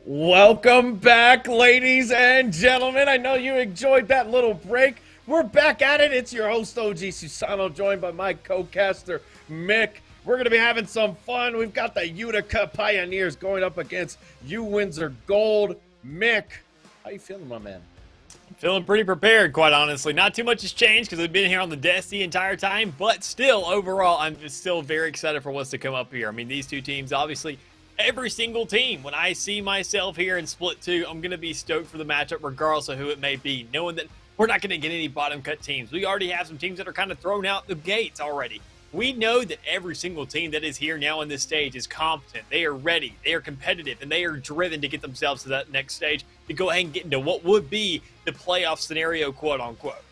Welcome back, ladies and gentlemen. I know you enjoyed that little break. We're back at it. It's your host, OG Susano, joined by my co-caster, Mick. We're going to be having some fun. We've got the Utica Pioneers going up against UWindsor Gold. Mick, how you feeling, my man? Feeling pretty prepared, quite honestly. Not too much has changed because we've been here on the desk the entire time, but still, overall, I'm still very excited for what's to come up here. I mean, these two teams, obviously, every single team, when I see myself here in Split 2, I'm going to be stoked for the matchup regardless of who it may be, knowing that we're not going to get any bottom-cut teams. We already have some teams that are kind of thrown out the gates already. We know that every single team that is here now on this stage is competent. They are ready, they are competitive, and they are driven to get themselves to that next stage to go ahead and get into what would be the playoff scenario, quote-unquote.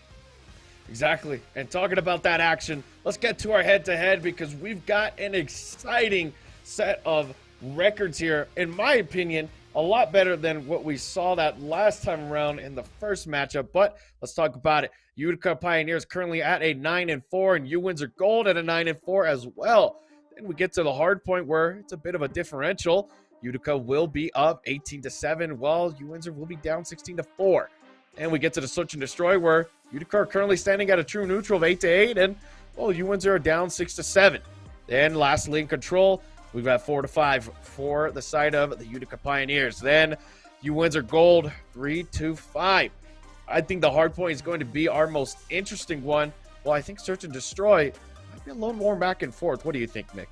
Exactly. And talking about that action, let's get to our head-to-head because we've got an exciting set of records here. In my opinion, a lot better than what we saw that last time around in the first matchup, but let's talk about it. Utica Pioneers currently at a 9-4 and UWindsor Gold at a 9-4 as well. Then we get to the hard point where it's a bit of a differential. Utica will be up 18-7 while UWindsor will be down 16-4. And we get to the search and destroy where Utica are currently standing at a true neutral of 8-8 and well, UWindsor are down 6-7. Then lastly in control, we've got 4-5 for the side of the Utica Pioneers. Then UWindsor Gold 3-5. I think the hard point is going to be our most interesting one. Well, I think Search and Destroy might be a little more back and forth. What do you think, Mick?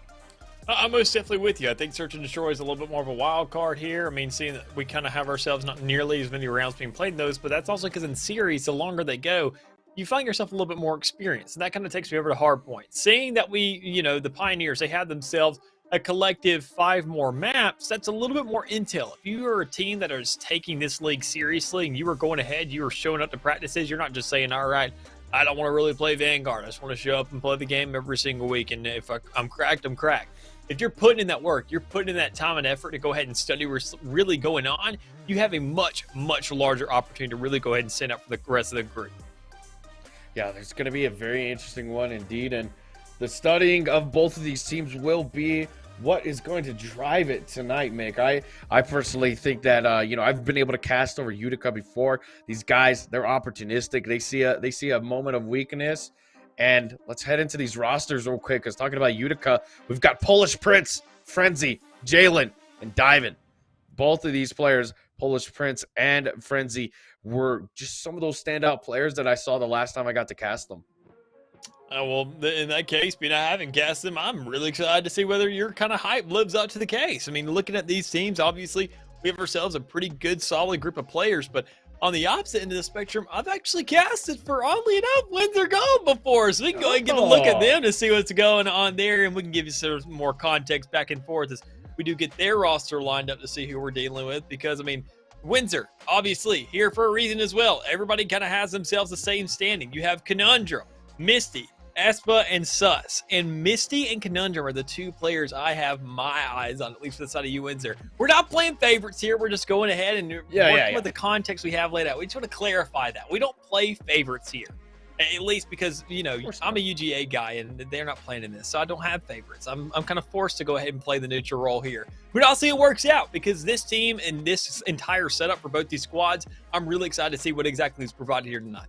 I'm most definitely with you. I think Search and Destroy is a little bit more of a wild card here. I mean, seeing that we kind of have ourselves not nearly as many rounds being played in those, but that's also because in series, the longer they go, you find yourself a little bit more experience. And that kind of takes me over to hard point. Seeing that the Pioneers, they had themselves a collective 5 more maps, that's a little bit more intel. If you are a team that is taking this league seriously and you are going ahead, you are showing up to practices, you're not just saying, all right, I don't want to really play Vanguard. I just want to show up and play the game every single week. And if I'm cracked, I'm cracked. If you're putting in that work, you're putting in that time and effort to go ahead and study what's really going on, you have a much, much larger opportunity to really go ahead and stand up for the rest of the group. Yeah, there's going to be a very interesting one indeed. And the studying of both of these teams will be what is going to drive it tonight, Mick. I personally think that, I've been able to cast over Utica before. These guys, they're opportunistic. They see a moment of weakness. And let's head into these rosters real quick. Because talking about Utica, we've got Polish Prince, Frenzy, Jalen, and Diamond. Both of these players, Polish Prince and Frenzy, were just some of those standout players that I saw the last time I got to cast them. Well, in that case, being I haven't cast them, I'm really excited to see whether your kind of hype lives up to the case. I mean, looking at these teams, obviously, we have ourselves a pretty good, solid group of players. But on the opposite end of the spectrum, I've actually casted for, oddly enough, Windsor Gold before. So we can go ahead and get a look at them to see what's going on there. And we can give you some more context back and forth as we do get their roster lined up to see who we're dealing with. Because, I mean, Windsor, obviously, here for a reason as well. Everybody kind of has themselves the same standing. You have Conundrum, Misty, Espa, and Sus. And Misty and Conundrum are the two players I have my eyes on, at least for the side of UWindsor. We're not playing favorites here. We're just going ahead and working with the context we have laid out. We just want to clarify that. We don't play favorites here. At least because, I'm a UGA guy and they're not playing in this. So I don't have favorites. I'm kind of forced to go ahead and play the neutral role here. But I'll see it works out because this team and this entire setup for both these squads, I'm really excited to see what exactly is provided here tonight.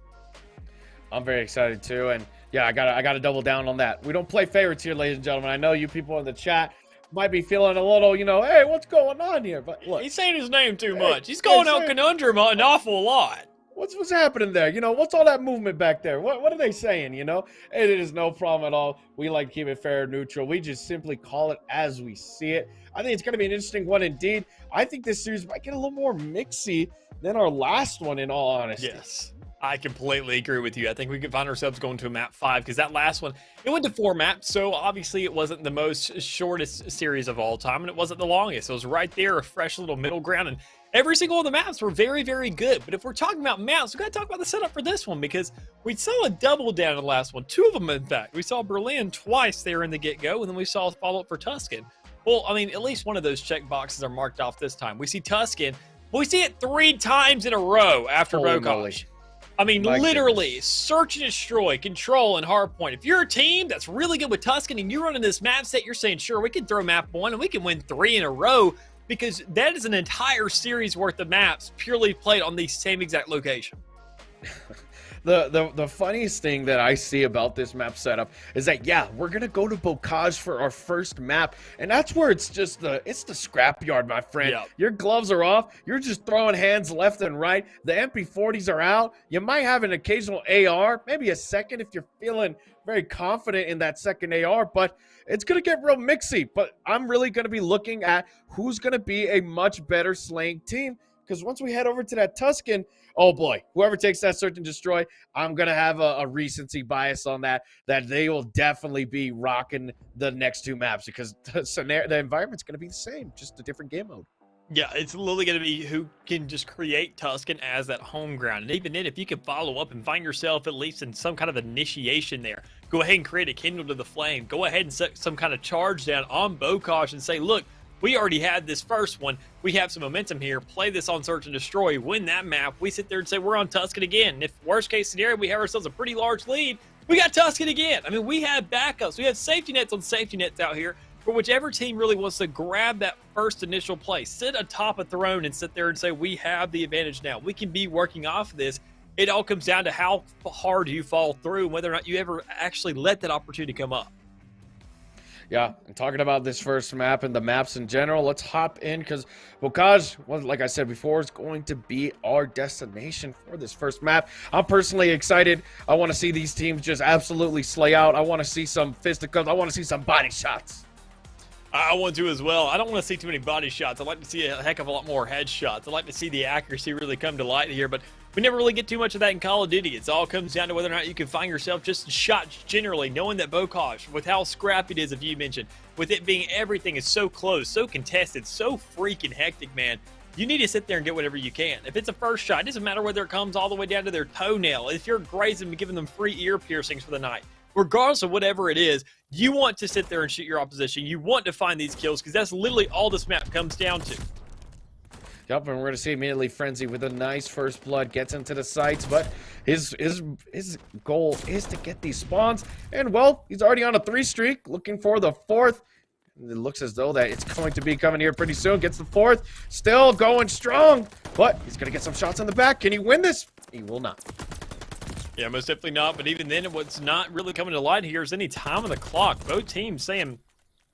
I'm very excited too. And yeah, I gotta double down on that. We don't play favorites here, ladies and gentlemen. I know you people in the chat might be feeling a little, hey, what's going on here? But look, he's saying his name too much. He's calling out Conundrum an awful lot. What's happening there? What's all that movement back there? What are they saying? It is no problem at all. We like to keep it fair and neutral. We just simply call it as we see it. I think it's going to be an interesting one indeed. I think this series might get a little more mixy than our last one, in all honesty. Yes. I completely agree with you. I think we could find ourselves going to a map 5 because that last one, it went to 4 maps. So obviously it wasn't the most shortest series of all time and it wasn't the longest. It was right there, a fresh little middle ground. And every single one of the maps were very, very good. But if we're talking about maps, we've got to talk about the setup for this one because we saw a double down in the last one. 2 of them, in fact. We saw Berlin twice there in the get-go and then we saw a follow-up for Tuscan. Well, I mean, at least one of those check boxes are marked off this time. We see Tuscan, but we see it 3 times in a row after Bocage. I mean, literally, search and destroy, control, and hardpoint. If you're a team that's really good with Tuscan and you're running this map set, you're saying, sure, we can throw map 1 and we can win 3 in a row. because that is an entire series worth of maps purely played on the same exact location. The funniest thing that I see about this map setup is that, yeah, we're gonna go to Bocage for our first map, and that's where it's the scrapyard, my friend. Yep. Your gloves are off. You're just throwing hands left and right. The MP40s are out. You might have an occasional AR, maybe a second if you're feeling very confident in that second AR, but it's gonna get real mixy. But I'm really gonna be looking at who's gonna be a much better slaying team, because once we head over to that Tuscan, oh boy, whoever takes that search and destroy, I'm going to have a recency bias on that they will definitely be rocking the next two maps, because the environment's going to be the same, just a different game mode. Yeah, it's literally going to be who can just create Tuscan as that home ground. And even then, if you can follow up and find yourself at least in some kind of initiation there, go ahead and create a Kindle to the Flame. Go ahead and set some kind of charge down on Bocage and say, look, we already had this first one. We have some momentum here. Play this on Search and Destroy. Win that map. We sit there and say we're on Tuscan again. And if worst case scenario, we have ourselves a pretty large lead, we got Tuscan again. I mean, we have backups. We have safety nets on safety nets out here for whichever team really wants to grab that first initial play. Sit atop a throne and sit there and say we have the advantage now. We can be working off this. It all comes down to how hard you fall through and whether or not you ever actually let that opportunity come up. Yeah, and talking about this first map and the maps in general, let's hop in, because Bocage, well, like I said before, is going to be our destination for this first map. I'm personally excited. I want to see these teams just absolutely slay out. I want to see some fisticuffs. I want to see some body shots. I want to as well. I don't want to see too many body shots. I'd like to see a heck of a lot more headshots. I'd like to see the accuracy really come to light here, but we never really get too much of that in Call of Duty. It all comes down to whether or not you can find yourself just shots generally, knowing that Bocage, with how scrappy it is, if you mentioned, with it being everything is so close, so contested, so freaking hectic, man. You need to sit there and get whatever you can. If it's a first shot, it doesn't matter whether it comes all the way down to their toenail. If you're grazing them, giving them free ear piercings for the night. Regardless of whatever it is, you want to sit there and shoot your opposition. You want to find these kills, because that's literally all this map comes down to. Yep, and we're going to see immediately Frenzy with a nice first blood, gets into the sights, but his goal is to get these spawns, and well, he's already on a 3 streak, looking for the 4th. It looks as though that it's going to be coming here pretty soon. Gets the 4th, still going strong, but he's going to get some shots on the back. Can he win this? He will not. Yeah, most definitely not, but even then, what's not really coming to light here is any time on the clock. Both teams saying,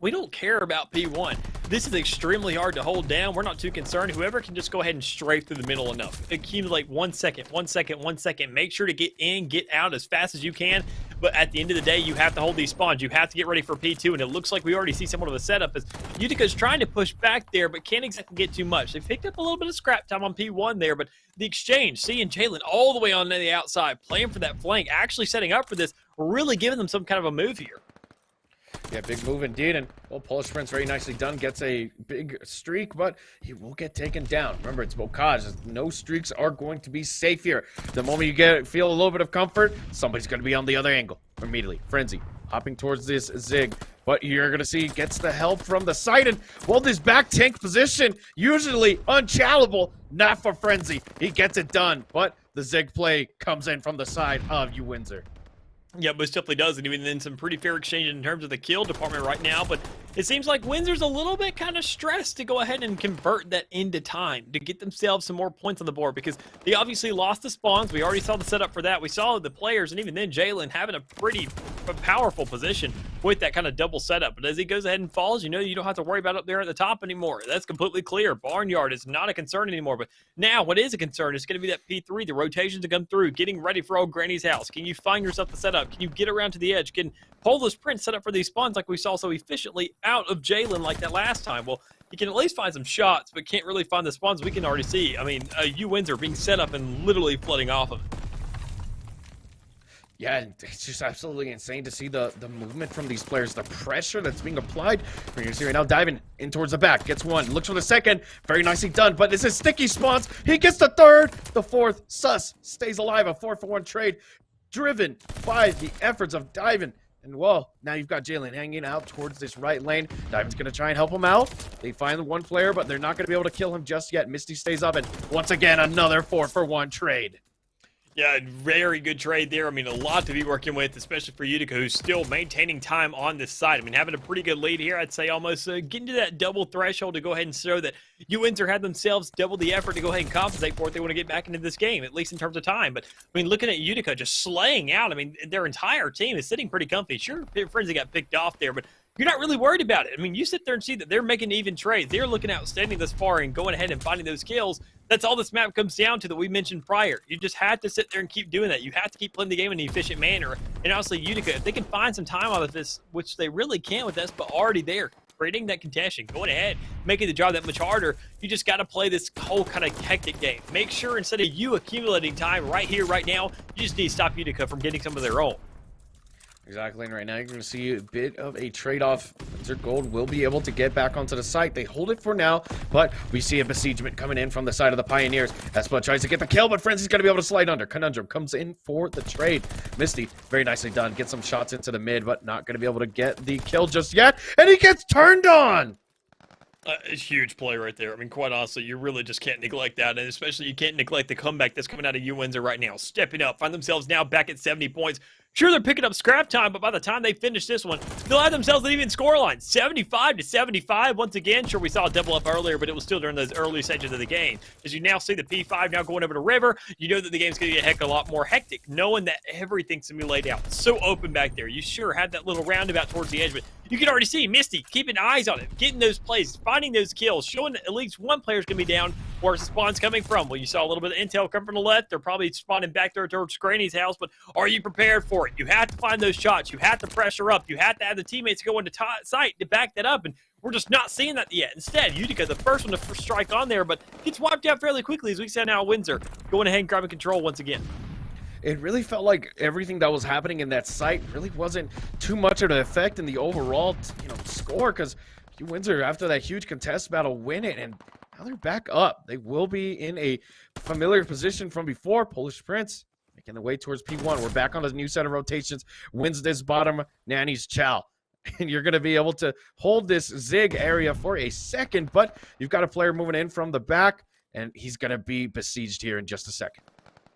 we don't care about P1. This is extremely hard to hold down. We're not too concerned. Whoever can just go ahead and strafe through the middle enough. Accumulate 1 second, 1 second, 1 second. Make sure to get in, get out as fast as you can. But at the end of the day, you have to hold these spawns. You have to get ready for P2, and it looks like we already see somewhat of a setup as Utica's trying to push back there, but can't exactly get too much. They picked up a little bit of scrap time on P1 there, but the exchange, seeing Jalen all the way on the outside, playing for that flank, actually setting up for this, really giving them some kind of a move here. Yeah, big move indeed, and well, Polish Prince very nicely done, gets a big streak, but he will get taken down. Remember, it's Bocage. No streaks are going to be safe here. The moment you feel a little bit of comfort, somebody's going to be on the other angle immediately. Frenzy hopping towards this Zig, but you're going to see gets the help from the side, and well, this back tank position, usually unchallengable, not for Frenzy. He gets it done, but the Zig play comes in from the side of UWindsor. Yeah, most definitely does, and even then some pretty fair exchange in terms of the kill department right now, but it seems like Windsor's a little bit kind of stressed to go ahead and convert that into time to get themselves some more points on the board, because they obviously lost the spawns. We already saw the setup for that. We saw the players, and even then Jalen having a pretty powerful position with that kind of double setup. But as he goes ahead and falls, you know, you don't have to worry about up there at the top anymore. That's completely clear. Barnyard is not a concern anymore. But now what is a concern is going to be that P3, the rotations to come through, getting ready for old Granny's house. Can you find yourself the setup? Can you get around to the edge? Can Polish Prince set up for these spawns like we saw so efficiently out of Jalen like that last time? Well, you can at least find some shots, but can't really find the spawns. We can already see, I mean, UWindsor being set up and literally flooding off of it. Yeah, it's just absolutely insane to see the movement from these players, the pressure that's being applied. We're going to see right now diving in towards the back. Gets one, looks for the second. Very nicely done, but this is sticky spawns. He gets the 3rd, the 4th. Sus stays alive, a 4-for-1 trade driven by the efforts of Divin. And well, now you've got Jalen hanging out towards this right lane. Divin's going to try and help him out. They find the one player, but they're not going to be able to kill him just yet. Misty stays up, and once again, another 4-for-1 trade. Yeah, very good trade there. I mean, a lot to be working with, especially for Utica, who's still maintaining time on this side. I mean, having a pretty good lead here, I'd say almost getting to that double threshold to go ahead and show that UWindsor had themselves double the effort to go ahead and compensate for it. They want to get back into this game, at least in terms of time. But, I mean, looking at Utica just slaying out, I mean, their entire team is sitting pretty comfy. Sure, Frenzy got picked off there, but you're not really worried about it. I mean, you sit there and see that they're making even trades. They're looking outstanding this far and going ahead and finding those kills. That's all this map comes down to that we mentioned prior. You just have to sit there and keep doing that. You have to keep playing the game in an efficient manner. And honestly, Utica, if they can find some time out of this, which they really can with Espa already there, creating that contention, going ahead, making the job that much harder, you just got to play this whole kind of hectic game. Make sure instead of you accumulating time right here, right now, you just need to stop Utica from getting some of their own. Exactly, and right now you're going to see a bit of a trade-off. Windsor Gold will be able to get back onto the site. They hold it for now, but we see a besiegement coming in from the side of the Pioneers. Espa tries to get the kill, but Frenzy's going to be able to slide under. Conundrum comes in for the trade. Misty, very nicely done. Get some shots into the mid, but not going to be able to get the kill just yet, and he gets turned on! A huge play right there. I mean, quite honestly, you really just can't neglect that, and especially you can't neglect the comeback that's coming out of UWindsor right now. Stepping up, find themselves now back at 70 points. Sure, they're picking up scrap time, but by the time they finish this one, they'll have themselves an even scoreline. 75-75. Once again, sure, we saw a double up earlier, but it was still during those early stages of the game. As you now see the P5 now going over to River, you know that the game's going to get a heck of a lot more hectic, knowing that everything's going to be laid out. So open back there. You sure had that little roundabout towards the edge, but you can already see Misty keeping eyes on it, getting those plays, finding those kills, showing that at least one player's going to be down. Where's the spawn's coming from? Well, you saw a little bit of intel come from the left. They're probably spawning back there towards Granny's house, but are you prepared for it? You have to find those shots. You have to pressure up. You have to have the teammates go into sight to back that up, and we're just not seeing that yet. Instead, Utica, the first one to strike on there, but gets wiped out fairly quickly, as we said now Windsor going ahead and grabbing control once again. It really felt like everything that was happening in that site really wasn't too much of an effect in the overall, score, because UWindsor, after that huge contest battle, win it, and now they're back up. They will be in a familiar position from before. Polish Prince making the way towards P1. We're back on a new set of rotations. Wins this bottom, Nanny's Chow. And you're going to be able to hold this zig area for a second, but you've got a player moving in from the back, and he's going to be besieged here in just a second.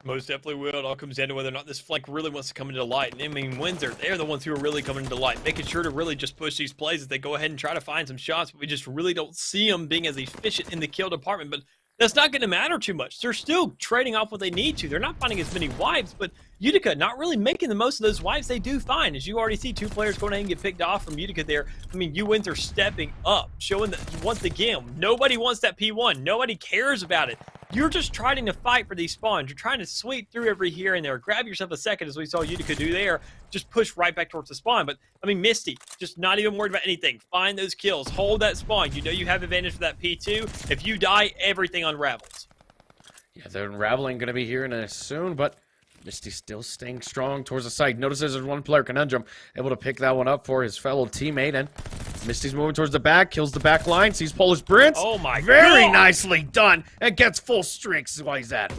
Most definitely will. It all comes down to whether or not this flank really wants to come into light. And I mean, Windsor, they're the ones who are really coming into light, making sure to really just push these plays as they go ahead and try to find some shots, but we just really don't see them being as efficient in the kill department. But that's not going to matter too much. They're still trading off what they need to. They're not finding as many wipes, but Utica not really making the most of those wipes they do find. As you already see, two players going ahead and get picked off from Utica there. I mean, UWindsor stepping up, showing that once again, nobody wants that P1. Nobody cares about it. You're just trying to fight for these spawns. You're trying to sweep through every here and there. Grab yourself a second, as we saw Utica do there. Just push right back towards the spawn. But, I mean, Misty, just not even worried about anything. Find those kills. Hold that spawn. You know you have advantage for that P2. If you die, everything unravels. Yeah, the unraveling going to be here in a soon, but Misty still staying strong towards the site. Notices there's one player, Conundrum, able to pick that one up for his fellow teammate, and Misty's moving towards the back, kills the back line, sees Polish Prince. Oh my God. Very nicely done, and gets full streaks while he's at it.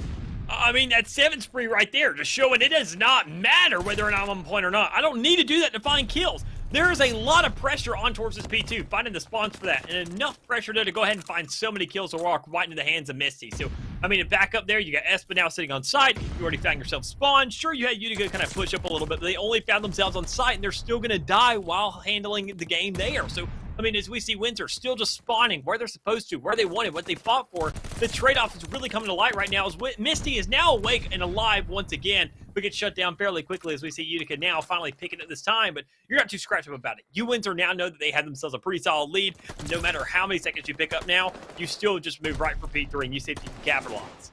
I mean, that 7 spree right there, just showing it does not matter whether or not I'm on point or not. I don't need to do that to find kills. There is a lot of pressure on towards this P2, finding the spawns for that, and enough pressure there to go ahead and find so many kills to walk right into the hands of Misty. So, I mean, back up there, you got Espa now sitting on site. You already found yourself spawned. Sure, you had Utica kind of push up a little bit, but they only found themselves on site, and they're still going to die while handling the game there. So, I mean, as we see Windsor still just spawning where they're supposed to, where they wanted, what they fought for, the trade-off is really coming to light right now as Misty is now awake and alive once again. We get shut down fairly quickly as we see Utica now finally picking it this time, but you're not too scratched up about it. UWindsor now know that they have themselves a pretty solid lead. No matter how many seconds you pick up now, you still just move right for P3 and you see if you can capitalize.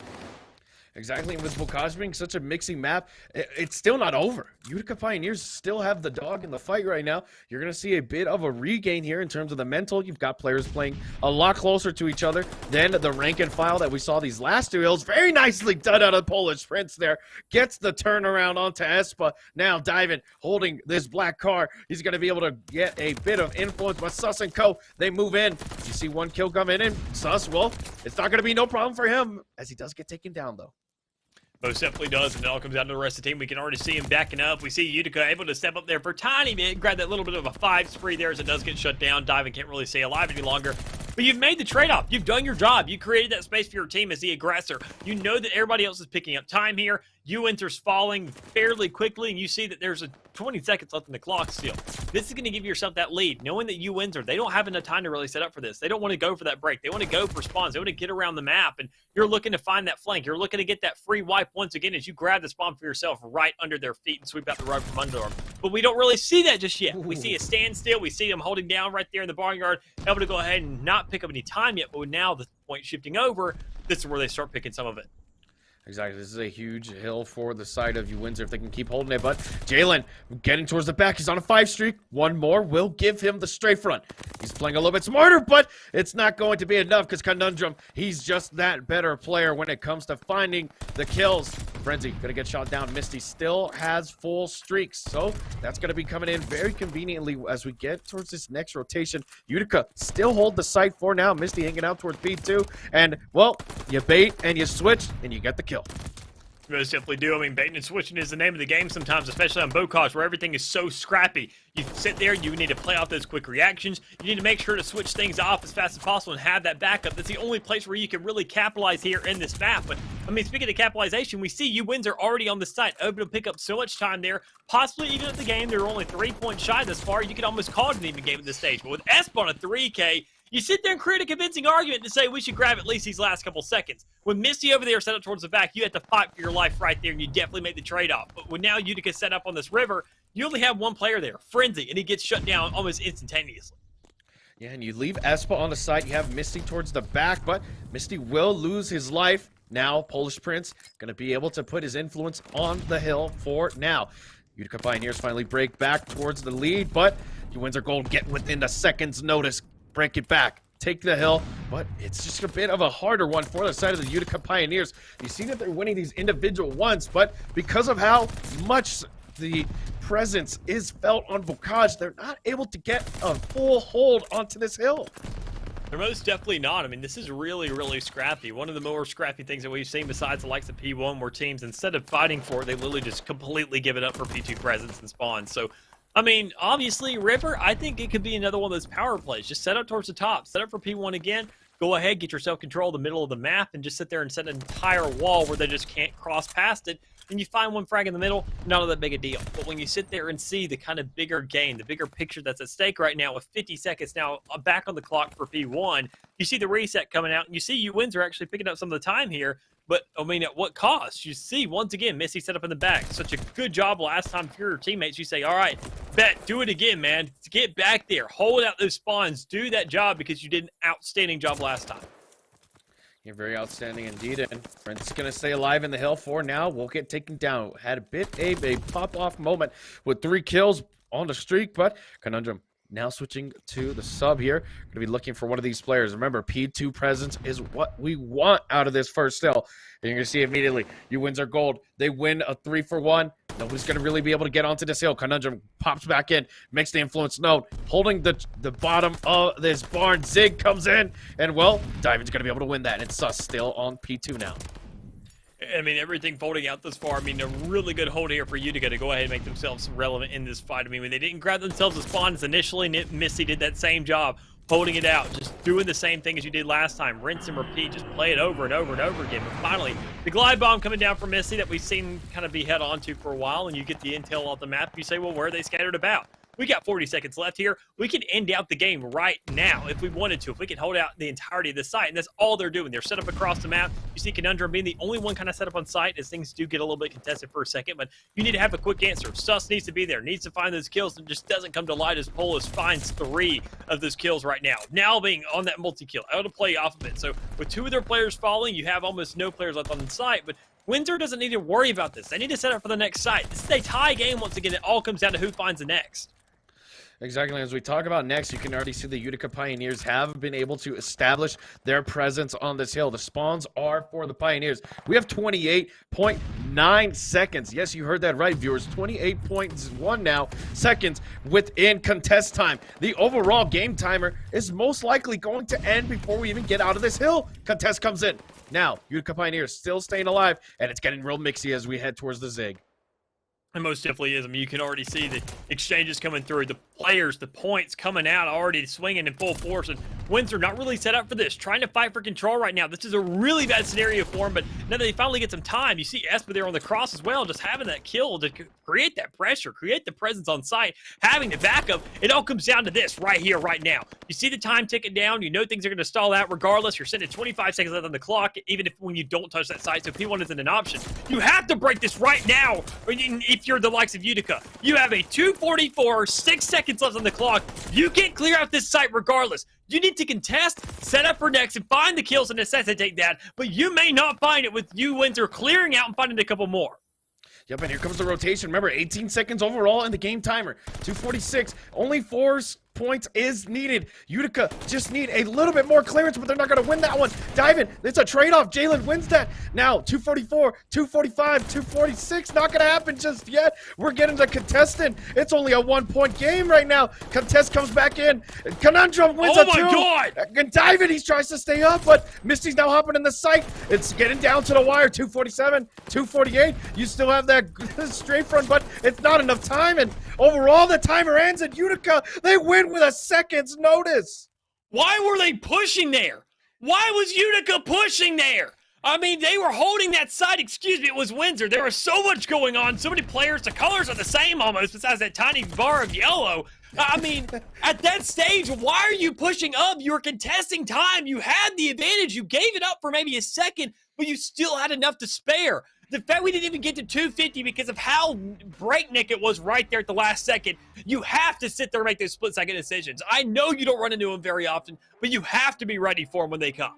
Exactly, and with Bokaj being such a mixing map, it's still not over. Utica Pioneers still have the dog in the fight right now. You're going to see a bit of a regain here in terms of the mental. You've got players playing a lot closer to each other than the rank and file that we saw these last two hills. Very nicely done out of Polish Prince there. Gets the turnaround onto Espa. Now diving, holding this black car. He's going to be able to get a bit of influence, but Sus and Co, they move in. You see one kill come in, and Sus, well, it's not going to be no problem for him, as he does get taken down, though. Most definitely does, and it all comes down to the rest of the team. We can already see him backing up. We see Utica able to step up there for a tiny bit, grab that little bit of a 5 spree there as it does get shut down. Diving can't really stay alive any longer. But you've made the trade-off. You've done your job. You created that space for your team as the aggressor. You know that everybody else is picking up time here. UWindsor's falling fairly quickly, and you see that there's 20 seconds left in the clock still. This is going to give yourself that lead, knowing that UWindsor, they don't have enough time to really set up for this. They don't want to go for that break. They want to go for spawns. They want to get around the map, and you're looking to find that flank. You're looking to get that free wipe once again as you grab the spawn for yourself right under their feet and sweep out the rug from under them. But we don't really see that just yet. We see a standstill. We see them holding down right there in the barnyard, able to go ahead and not pick up any time yet, but now the point shifting over, this is where they start picking some of it. Exactly. This is a huge hill for the side of UWindsor if they can keep holding it. But Jalen getting towards the back. He's on a 5 streak. One more will give him the straight front. He's playing a little bit smarter, but it's not going to be enough because Conundrum, he's just that better player when it comes to finding the kills. Frenzy gonna get shot down. Misty still has full streaks, so that's gonna be coming in very conveniently as we get towards this next rotation. Utica still hold the site for now. Misty hanging out towards B2, and well, you bait and you switch and you get the kill. Most definitely do. I mean, baiting and switching is the name of the game sometimes, especially on Bocage, where everything is so scrappy. You sit there, you need to play off those quick reactions. You need to make sure to switch things off as fast as possible and have that backup. That's the only place where you can really capitalize here in this map. But, I mean, speaking of capitalization, we see UWindsor already on the site, able to pick up so much time there. Possibly even at the game, they're only 3 points shy thus far. You could almost call it an even game at this stage. But with Esp on a 3K, you sit there and create a convincing argument to say we should grab at least these last couple seconds. When Misty over there set up towards the back, you had to fight for your life right there, and you definitely made the trade-off. But when now Utica set up on this river, you only have one player there, Frenzy, and he gets shut down almost instantaneously. Yeah, and you leave Espa on the side. You have Misty towards the back, but Misty will lose his life. Now, Polish Prince going to be able to put his influence on the hill for now. Utica Pioneers finally break back towards the lead, but UWindsor Gold get within the seconds notice. Break it back, take the hill, but it's just a bit of a harder one for the side of the Utica Pioneers. You see that they're winning these individual ones, but because of how much the presence is felt on Bocage, they're not able to get a full hold onto this hill. They're most definitely not. I mean, this is really, really scrappy. One of the more scrappy things that we've seen besides the likes of P1, where teams, instead of fighting for it, they literally just completely give it up for P2 presence and spawn. So, I mean, obviously, River, I think it could be another one of those power plays. Just set up towards the top. Set up for P1 again. Go ahead, get yourself control of the middle of the map, and just sit there and set an entire wall where they just can't cross past it. And you find one frag in the middle, not that big a deal. But when you sit there and see the kind of bigger game, the bigger picture that's at stake right now with 50 seconds now back on the clock for P1, you see the reset coming out, and you see UWindsor actually picking up some of the time here. But, I mean, at what cost? You see, once again, Missy set up in the back. Such a good job last time for your teammates. You say, all right, Bet, do it again, man. Get back there. Hold out those spawns. Do that job because you did an outstanding job last time. You're very outstanding indeed, and Brent's going to stay alive in the hill for now. We'll get taken down. Had a bit of a pop-off moment with 3 kills on the streak, but Conundrum now switching to the sub here. Going to be looking for one of these players. Remember, P2 presence is what we want out of this first hill. And you're going to see immediately, UWindsor Gold. They win a 3-for-1. Nobody's going to really be able to get onto this hill. Conundrum pops back in, makes the influence known, holding the bottom of this barn. Zig comes in, and, well, Diamond's going to be able to win that. And Sus still on P2 now. I mean, everything folding out this far. I mean, a really good hold here for Utica to go ahead and make themselves relevant in this fight. I mean, when they didn't grab themselves a spawns initially, Missy did that same job, holding it out, just doing the same thing as you did last time. Rinse and repeat, just play it over and over and over again. But finally, the glide bomb coming down from Missy that we've seen kind of be held onto for a while, and you get the intel off the map. You say, well, where are they scattered about? We got 40 seconds left here. We can end out the game right now if we wanted to. If we could hold out the entirety of the site, and that's all they're doing. They're set up across the map. You see Conundrum being the only one kind of set up on site as things do get a little bit contested for a second, but you need to have a quick answer. Sus needs to be there, needs to find those kills, and just doesn't come to light as Polis finds 3 of those kills right now. Now being on that multi-kill, able to play off of it. So with 2 of their players falling, you have almost no players left on the site, but Windsor doesn't need to worry about this. They need to set up for the next site. This is a tie game once again. It all comes down to who finds the next. Exactly. As we talk about next, you can already see the Utica Pioneers have been able to establish their presence on this hill. The spawns are for the Pioneers. We have 28.9 seconds. Yes, you heard that right, viewers. 28.1 now seconds within contest time. The overall game timer is most likely going to end before we even get out of this hill. Contest comes in. Now, Utica Pioneers still staying alive, and it's getting real mixy as we head towards the Zig. It most definitely is. I mean, you can already see the exchanges coming through, the players, the points coming out already swinging in full force, and Windsor not really set up for this, trying to fight for control right now. This is a really bad scenario for them, but now that they finally get some time, you see Espa there on the cross as well, just having that kill to create that pressure, create the presence on site, having the backup. It all comes down to this right here, right now. You see the time ticking down, you know things are going to stall out regardless. You're sitting at 25 seconds left on the clock, even if when you don't touch that site, so P1 isn't an option. You have to break this right now, if you're the likes of Utica. You have a 2:44, 6 seconds left on the clock. You can't clear out this site regardless. You need to contest, set up for next, and find the kills to necessitate that, but you may not find it with UWindsor clearing out and finding a couple more. Yep, and here comes the rotation. Remember, 18 seconds overall in the game timer. 2:46. Only 4 points is needed. Utica just need a little bit more clearance, but they're not going to win that one. Dive in. It's a trade-off. Jalen wins that. Now, 2:44, 2:45, 2:46. Not going to happen just yet. We're getting the contestant. It's only a 1-point game right now. Contest comes back in. Conundrum wins a 2. Oh, my God! And Dive in. He tries to stay up, but Misty's now hopping in the sight. It's getting down to the wire. 2:47, 2:48. You still have that straight front, but it's not enough time. And overall, the timer ends, and Utica, they win with a second's notice. Why were they pushing there? Why was Utica pushing there? I mean, they were holding that side. Excuse me, it was Windsor. There was so much going on, so many players. The colors are the same almost, besides that tiny bar of yellow. I mean, at that stage, why are you pushing up? You were contesting time. You had the advantage. You gave it up for maybe a second, but you still had enough to spare. The fact we didn't even get to 250 because of how breakneck it was right there at the last second, you have to sit there and make those split-second decisions. I know you don't run into them very often, but you have to be ready for them when they come.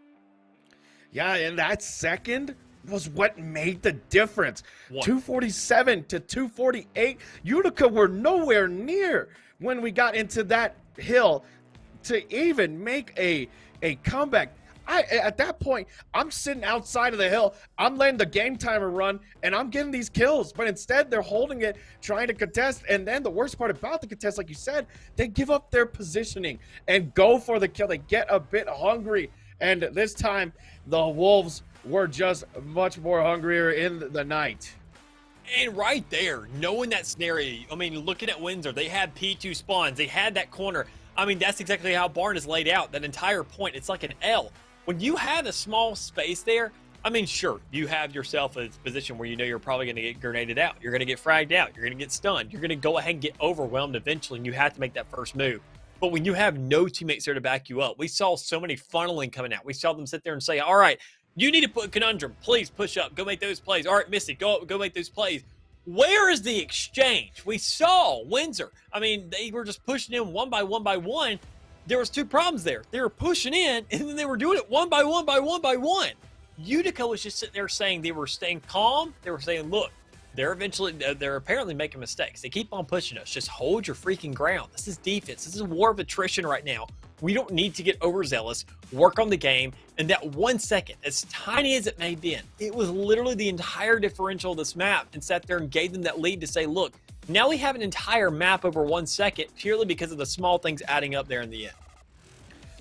Yeah, and that second was what made the difference. What? 2:47 to 2:48. Utica were nowhere near when we got into that hill to even make a comeback. At that point, I'm sitting outside of the hill. I'm letting the game timer run, and I'm getting these kills. But instead, they're holding it, trying to contest. And then the worst part about the contest, like you said, they give up their positioning and go for the kill. They get a bit hungry. And this time, the Wolves were just much more hungrier in the night. And right there, knowing that scenario, I mean, looking at Windsor, they had P2 spawns. They had that corner. I mean, that's exactly how Barn is laid out. That entire point, it's like an L. When you have a small space there, I mean, sure, you have yourself a position where you know you're probably going to get grenaded out. You're going to get fragged out. You're going to get stunned. You're going to go ahead and get overwhelmed eventually, and you have to make that first move. But when you have no teammates there to back you up, we saw so many funneling coming out. We saw them sit there and say, all right, you need to put Conundrum. Please push up. Go make those plays. All right, Missy, go make those plays. Where is the exchange? We saw Windsor. I mean, they were just pushing in one by one. There was 2 problems there. They were pushing in, and then they were doing it one by one. Utica was just sitting there saying they were staying calm. They were saying, look, they're apparently making mistakes. They keep on pushing us. Just hold your freaking ground. This is defense. This is a war of attrition right now. We don't need to get overzealous. Work on the game. And that 1 second, as tiny as it may have been, it was literally the entire differential of this map, and sat there and gave them that lead to say, look, now we have an entire map over 1 second purely because of the small things adding up there in the end.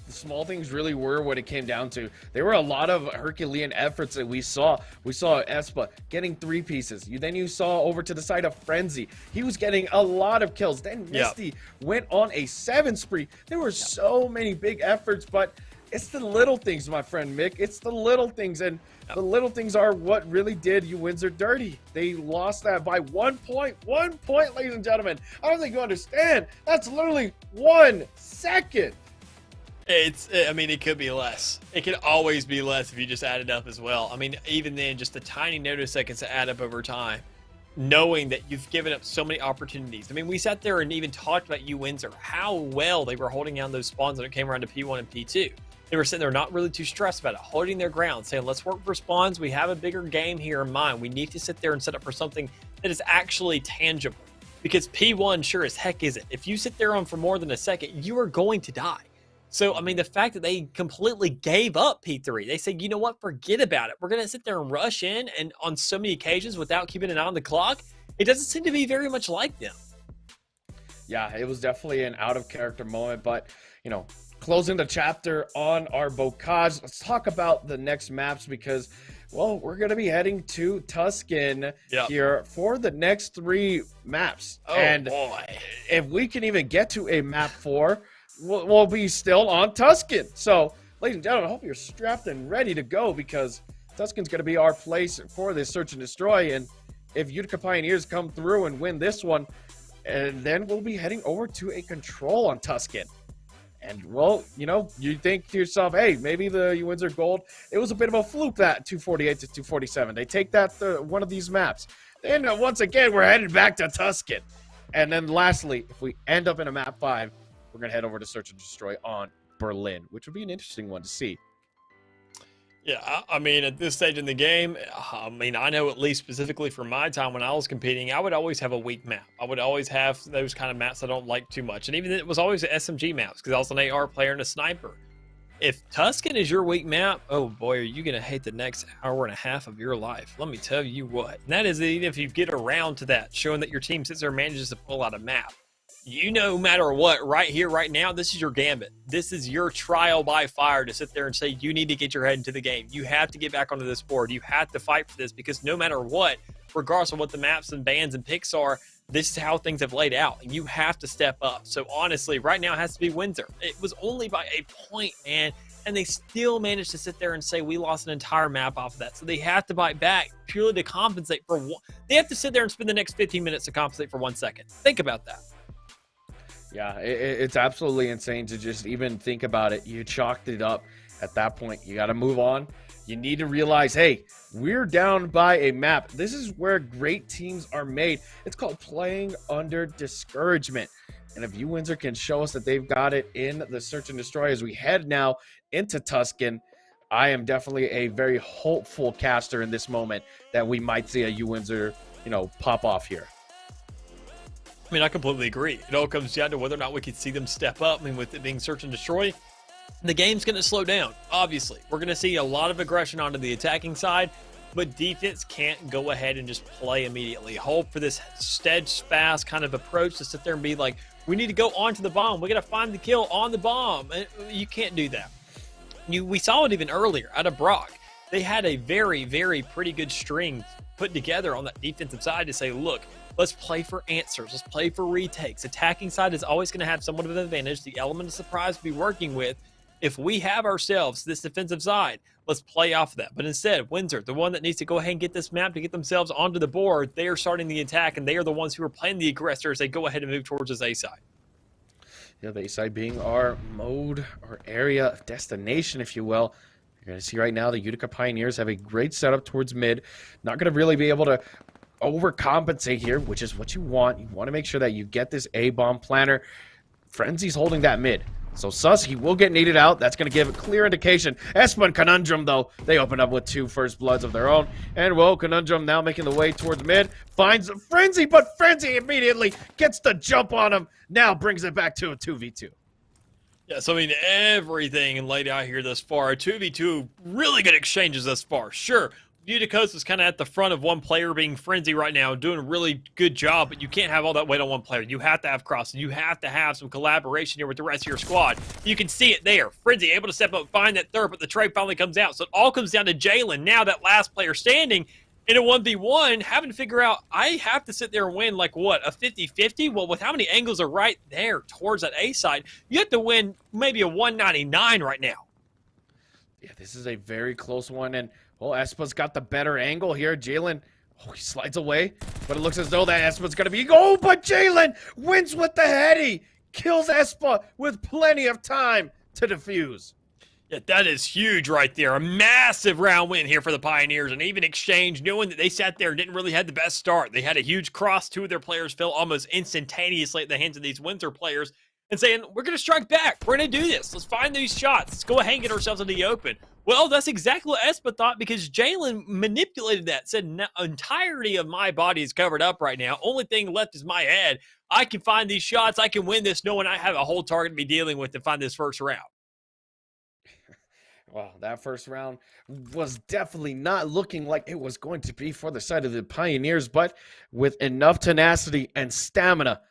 The small things really were what it came down to. There were a lot of Herculean efforts that we saw. We saw Espa getting 3 pieces. Then you saw over to the side of Frenzy. He was getting a lot of kills. Then Misty went on a 7 spree. There were so many big efforts, but it's the little things, my friend Mick. It's the little things, and the little things are what really did UWindsor dirty. They lost that by 1 point. 1 point, ladies and gentlemen. I don't think you understand. That's literally 1 second. I mean, it could be less. It could always be less if you just add it up as well. I mean, even then, just the tiny nanoseconds to add up over time, knowing that you've given up so many opportunities. I mean, we sat there and even talked about UWindsor, how well they were holding down those spawns when it came around to P1 and P2. They were sitting there not really too stressed about it, holding their ground, saying, let's work for spawns. We have a bigger game here in mind. We need to sit there and set up for something that is actually tangible. Because P1 sure as heck isn't. If you sit there on for more than a second, you are going to die. So, I mean, the fact that they completely gave up P3, they said, you know what, forget about it. We're going to sit there and rush in, and on so many occasions without keeping an eye on the clock, it doesn't seem to be very much like them. Yeah, it was definitely an out-of-character moment, but, you know, closing the chapter on our Bocage, let's talk about the next maps, because Well, we're going to be heading to Tuscan Yep. here for the next 3 maps. Oh, and boy. if we can even get to a map 4, we'll be still on Tuscan. So, ladies and gentlemen, I hope you're strapped and ready to go, because Tuscan's going to be our place for this search and destroy. And if Utica Pioneers come through and win this one, and then we'll be heading over to a control on Tuscan. And, well, you know, you think to yourself, hey, maybe the UWindsor Gold, it was a bit of a fluke, that 248 to 247. They take that one of these maps. And once again, we're headed back to Tuscan. And then lastly, if we end up in a map 5, we're going to head over to Search and Destroy on Berlin, which would be an interesting one to see. Yeah, I mean, at this stage in the game, I mean, I know at least specifically from my time when I was competing, I would always have a weak map. I would always have those kind of maps I don't like too much. And even it was always the SMG maps, because I was an AR player and a sniper. If Tuscan is your weak map, oh boy, are you going to hate the next hour and a half of your life. Let me tell you what. And that is even if you get around to that, showing that your team sits there and manages to pull out a map. You know, no matter what, right here, right now, this is your gambit. This is your trial by fire to sit there and say, you need to get your head into the game. You have to get back onto this board. You have to fight for this, because no matter what, regardless of what the maps and bans and picks are, this is how things have laid out. And you have to step up. So honestly, right now it has to be Windsor. It was only by a point, man. And they still managed to sit there and say we lost an entire map off of that. So they have to bite back purely to compensate for one. They have to sit there and spend the next 15 minutes to compensate for 1 second. Think about that. Yeah, it's absolutely insane to just even think about it. You chalked it up at that point. You got to move on. You need to realize, hey, we're down by a map. This is where great teams are made. It's called playing under discouragement. And if UWindsor can show us that they've got it in the search and destroy as we head now into Tuscan, I am definitely a very hopeful caster in this moment that we might see a UWindsor, you know, pop off here. I mean, I completely agree. It all comes down to whether or not we can see them step up. I mean, with it being search and destroy, the game's going to slow down, obviously. We're going to see a lot of aggression onto the attacking side, but defense can't go ahead and just play immediately. Hope for this steadfast kind of approach to sit there and be like, we need to go onto the bomb. We got to find the kill on the bomb. And you can't do that. We saw it even earlier out of Brock. They had a very, very pretty good string put together on that defensive side to say, look, let's play for answers. Let's play for retakes. Attacking side is always going to have somewhat of an advantage. The element of surprise to be working with. If we have ourselves this defensive side, let's play off of that. But instead, Windsor, the one that needs to go ahead and get this map to get themselves onto the board, they are starting the attack, and they are the ones who are playing the aggressors. They go ahead and move towards this A side. Yeah, the A side being our mode or area of destination, if you will. You're going to see right now the Utica Pioneers have a great setup towards mid. Not going to really be able to overcompensate here, which is what you want. You want to make sure that you get this A-bomb planner. Frenzy's holding that mid. So Sus, he will get needed out. That's going to give a clear indication. Espa and Conundrum, though, they open up with 2 first bloods of their own. And, well, Conundrum now making the way towards mid. Finds Frenzy, but Frenzy immediately gets the jump on him. Now brings it back to a 2v2. Yeah, so I mean, everything laid out here thus far. 2v2, really good exchanges thus far. Sure, Utica's is kind of at the front of one player being Frenzy right now, doing a really good job, but you can't have all that weight on one player. You have to have crossing. You have to have some collaboration here with the rest of your squad. You can see it there. Frenzy able to step up, find that third, but the trade finally comes out. So it all comes down to Jalen. Now that last player standing in a 1v1, having to figure out, I have to sit there and win, like, what, a 50-50? Well, with how many angles are right there towards that A side, you have to win maybe a 199 right now. Yeah, this is a very close one, and well, Espa's got the better angle here. Jalen, oh, he slides away, but it looks as though that Espa's going to be... Oh, but Jalen wins with the heady. Kills Espa with plenty of time to defuse. Yeah, that is huge right there. A massive round win here for the Pioneers. And even exchange, knowing that they sat there and didn't really have the best start. They had a huge cross. 2 of their players fell almost instantaneously at the hands of these Windsor players. And saying, we're going to strike back. We're going to do this. Let's find these shots. Let's go ahead and get ourselves into the open. Well, that's exactly what Espa thought, because Jalen manipulated that. Said, the entirety of my body is covered up right now. Only thing left is my head. I can find these shots. I can win this knowing I have a whole target to be dealing with to find this first round. Well, that first round was definitely not looking like it was going to be for the side of the Pioneers, but with enough tenacity and stamina,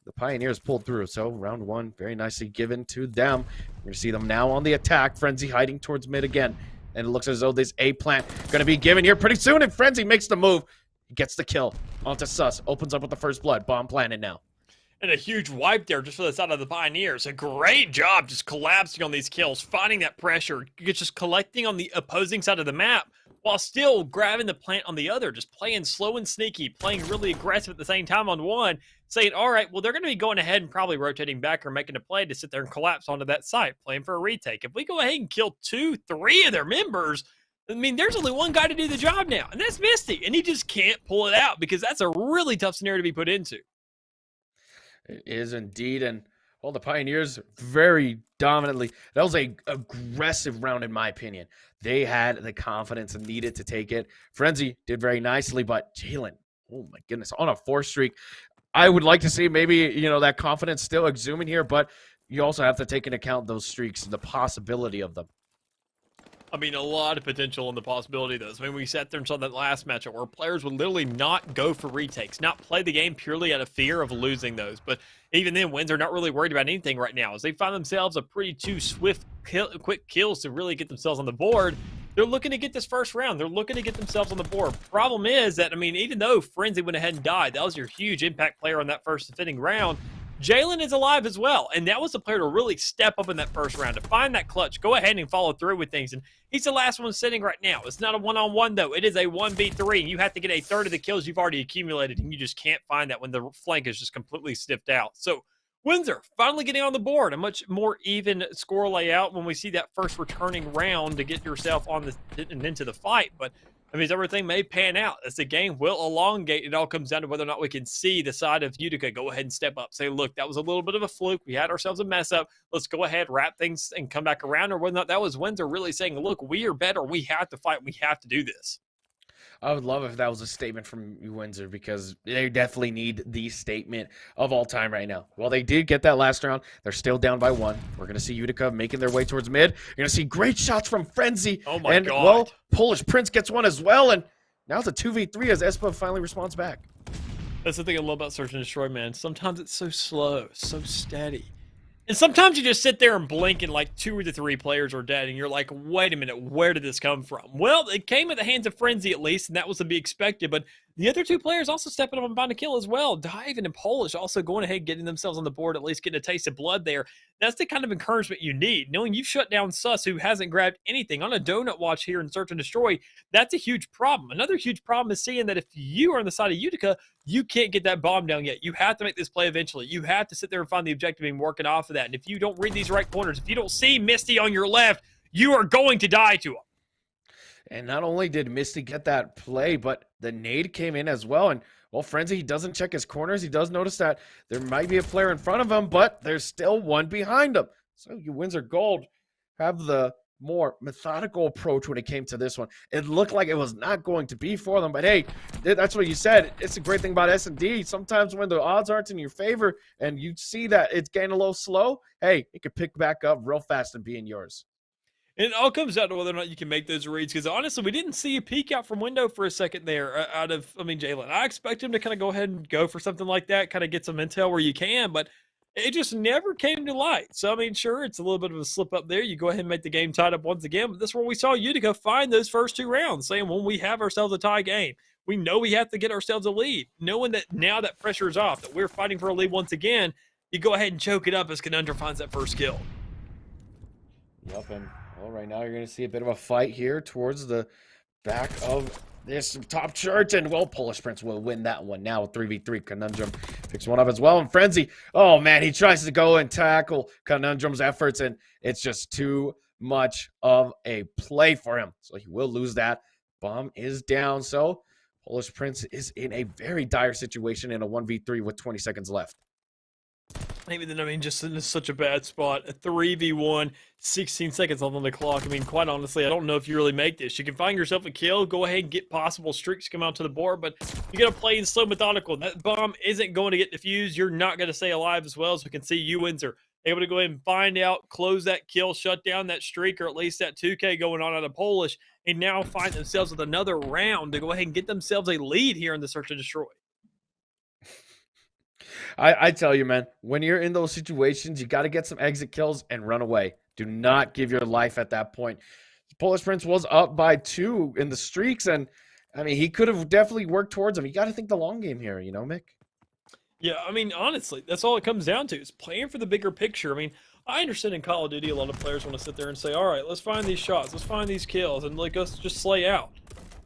the Pioneers pulled through. So round 1, very nicely given to them. We're going to see them now on the attack. Frenzy hiding towards mid again. And it looks as though this A plant going to be given here pretty soon. And Frenzy makes the move. He gets the kill onto Sus. Opens up with the first blood. Bomb planted now. And a huge wipe there just for the side of the Pioneers. A great job just collapsing on these kills, finding that pressure, just collecting on the opposing side of the map while still grabbing the plant on the other, just playing slow and sneaky, playing really aggressive at the same time on one, saying, all right, well, they're going to be going ahead and probably rotating back or making a play to sit there and collapse onto that site, playing for a retake. If we go ahead and kill 2, 3 of their members, I mean, there's only one guy to do the job now, and that's Misty, and he just can't pull it out because that's a really tough scenario to be put into. It is indeed, and well, the Pioneers very dominantly. That was a aggressive round in my opinion. They had the confidence and needed to take it. Frenzy did very nicely, but Jalen, oh my goodness, on a 4 streak. I would like to see maybe, that confidence still exhuming here, but you also have to take into account those streaks and the possibility of them. I mean, a lot of potential in the possibility of those. I mean, we sat there and saw that last matchup where players would literally not go for retakes, not play the game purely out of fear of losing those. But even then, Windsor are not really worried about anything right now as they find themselves a pretty quick kills to really get themselves on the board. They're looking to get this first round. They're looking to get themselves on the board. Problem is that, I mean, even though Frenzy went ahead and died, that was your huge impact player on that first defending round. Jalen is alive as well, and that was the player to really step up in that first round, to find that clutch, go ahead and follow through with things, and he's the last one sitting right now. It's not a one-on-one, though. It is a 1v3, and you have to get a third of the kills you've already accumulated, and you just can't find that when the flank is just completely sniffed out. So Windsor finally getting on the board, a much more even score layout when we see that first returning round to get yourself on and into the fight, but I mean, everything may pan out as the game will elongate. It all comes down to whether or not we can see the side of Utica go ahead and step up. Say, look, that was a little bit of a fluke. We had ourselves a mess up. Let's go ahead, wrap things, and come back around. Or whether or not that was Windsor really saying, look, we are better. We have to fight. We have to do this. I would love if that was a statement from UWindsor because they definitely need the statement of all time right now. Well, they did get that last round. They're still down by 1. We're going to see Utica making their way towards mid. You're going to see great shots from Frenzy. Oh, my God. Well, Polish Prince gets one as well, and now it's a 2v3 as Espa finally responds back. That's the thing I love about Search and Destroy, man. Sometimes it's so slow, so steady. And sometimes you just sit there and blink and like 2 of the 3 players are dead and you're like, wait a minute, where did this come from? Well, it came at the hands of Frenzy at least, and that was to be expected, but the other 2 players also stepping up and finding a kill as well. Dive and Polish also going ahead getting themselves on the board, at least getting a taste of blood there. That's the kind of encouragement you need. Knowing you've shut down Sus, who hasn't grabbed anything on a donut watch here in Search and Destroy, that's a huge problem. Another huge problem is seeing that if you are on the side of Utica, you can't get that bomb down yet. You have to make this play eventually. You have to sit there and find the objective and working off of that. And if you don't read these right corners, if you don't see Misty on your left, you are going to die to him. And not only did Misty get that play, but the nade came in as well. And, well, Frenzy, he doesn't check his corners. He does notice that there might be a player in front of him, but there's still one behind him. So UWindsor Gold have the more methodical approach when it came to this one. It looked like it was not going to be for them, but hey, that's what you said. It's a great thing about S&D. Sometimes when the odds aren't in your favor and you see that it's getting a little slow, hey, it could pick back up real fast and be in yours. And it all comes down to whether or not you can make those reads, because honestly, we didn't see a peek out from window for a second there Jalen. I expect him to kind of go ahead and go for something like that, kind of get some intel where you can, but it just never came to light. So, I mean, sure, it's a little bit of a slip up there. You go ahead and make the game tied up once again, but this is where we saw Utica find those first 2 rounds, saying when we have ourselves a tie game, we know we have to get ourselves a lead. Knowing that now that pressure is off, that we're fighting for a lead once again, you go ahead and choke it up as Conundrum finds that first kill. Yep, and well, right now you're going to see a bit of a fight here towards the back of this top church, and well, Polish Prince will win that one now with 3v3. Conundrum picks one up as well, and Frenzy, oh man, he tries to go and tackle Conundrum's efforts, and it's just too much of a play for him, so he will lose that. Bomb is down, so Polish Prince is in a very dire situation in a 1v3 with 20 seconds left. Even then, I mean, just in such a bad spot. A 3v1, 16 seconds on the clock. I mean, quite honestly, I don't know if you really make this. You can find yourself a kill, go ahead and get possible streaks come out to the board, but you got to play in slow methodical. That bomb isn't going to get defused. You're not going to stay alive as well, as we can see UWindsor able to go ahead and find out, close that kill, shut down that streak, or at least that 2K going on out of Polish, and now find themselves with another round to go ahead and get themselves a lead here in the Search and Destroy. I tell you, man, when you're in those situations, you got to get some exit kills and run away. Do not give your life at that point. Polish Prince was up by 2 in the streaks, and I mean, he could have definitely worked towards him. You got to think the long game here, Mick? Yeah, I mean, honestly, that's all it comes down to is playing for the bigger picture. I mean, I understand in Call of Duty, a lot of players want to sit there and say, all right, let's find these shots, let's find these kills, and like us just slay out.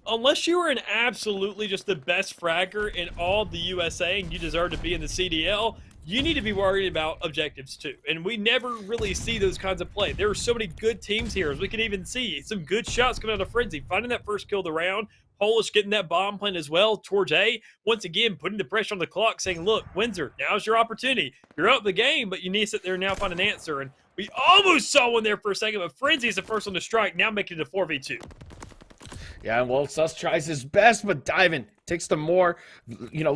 Unless you are an absolutely just the best fragger in all the USA and you deserve to be in the CDL, you need to be worried about objectives too. And we never really see those kinds of play. There are so many good teams here, as we can even see some good shots coming out of Frenzy, finding that first kill of the round. Polish getting that bomb plant as well towards A. Once again, putting the pressure on the clock, saying, look, Windsor, now's your opportunity. You're out the game, but you need to sit there and now find an answer. And we almost saw one there for a second, but Frenzy is the first one to strike, now making it a 4v2. Yeah, well, Sus tries his best, but Divin takes the more,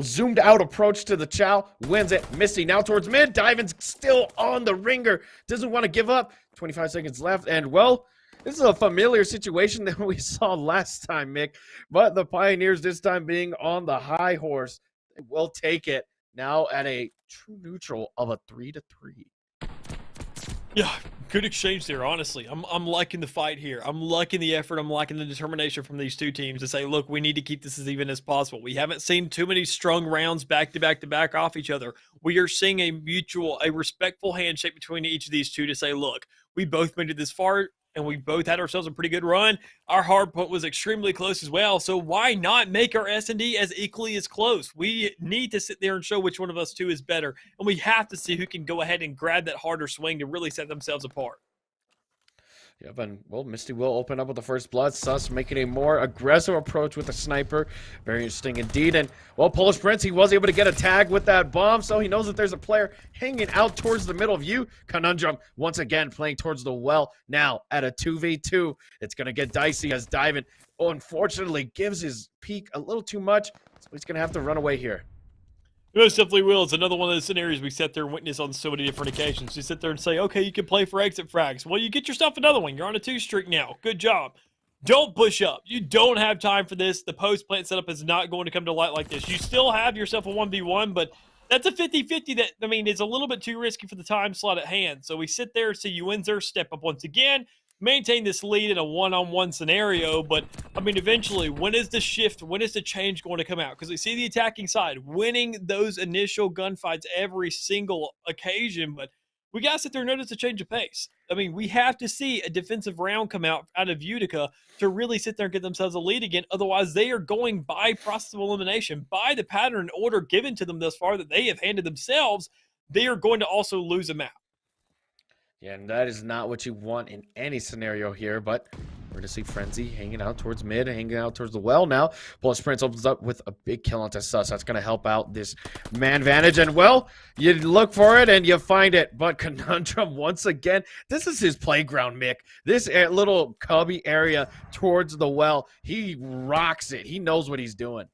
zoomed out approach to the Chow, wins it. Misty now towards mid. Divin's still on the ringer, doesn't want to give up. 25 seconds left, and well, this is a familiar situation that we saw last time, Mick, but the Pioneers this time being on the high horse, they will take it now at a true neutral of a 3-3. Yeah, good exchange there, honestly. I'm liking the fight here. I'm liking the effort. I'm liking the determination from these two teams to say, look, we need to keep this as even as possible. We haven't seen too many strong rounds back to back to back off each other. We are seeing a respectful handshake between each of these two to say, look, we both made it this far, and we both had ourselves a pretty good run. Our hard point was extremely close as well, so why not make our S&D as equally as close? We need to sit there and show which one of us two is better, and we have to see who can go ahead and grab that harder swing to really set themselves apart. Yep, and well, Misty will open up with the first blood. Sus making a more aggressive approach with the sniper. Very interesting indeed. And well, Polish Prince, he was able to get a tag with that bomb, so he knows that there's a player hanging out towards the middle view. Conundrum once again playing towards the well. Now at a 2v2, it's going to get dicey as Divin, unfortunately, gives his peak a little too much, so he's going to have to run away here. It most definitely will. It's another one of those scenarios we sit there and witness on so many different occasions. You sit there and say, okay, you can play for exit frags. Well, you get yourself another one. You're on a 2 streak now. Good job. Don't push up. You don't have time for this. The post plant setup is not going to come to light like this. You still have yourself a 1v1, but that's a 50-50 that, I mean, it's a little bit too risky for the time slot at hand. So we sit there and see UWindsor step up once again, maintain this lead in a one-on-one scenario, but I mean, eventually, when is the shift, when is the change going to come out? Because we see the attacking side winning those initial gunfights every single occasion, but we got to sit there and notice a change of pace. I mean, we have to see a defensive round come out of Utica to really sit there and get themselves a lead again. Otherwise, they are going by process of elimination, by the pattern order given to them thus far that they have handed themselves. They are going to also lose a map. Yeah, and that is not what you want in any scenario here, but we're going to see Frenzy hanging out towards mid, hanging out towards the well now. Polish Prince opens up with a big kill onto Sus. That's going to help out this man vantage, and well, you look for it and you find it, but Conundrum once again, this is his playground, Mick. This little cubby area towards the well, he rocks it. He knows what he's doing.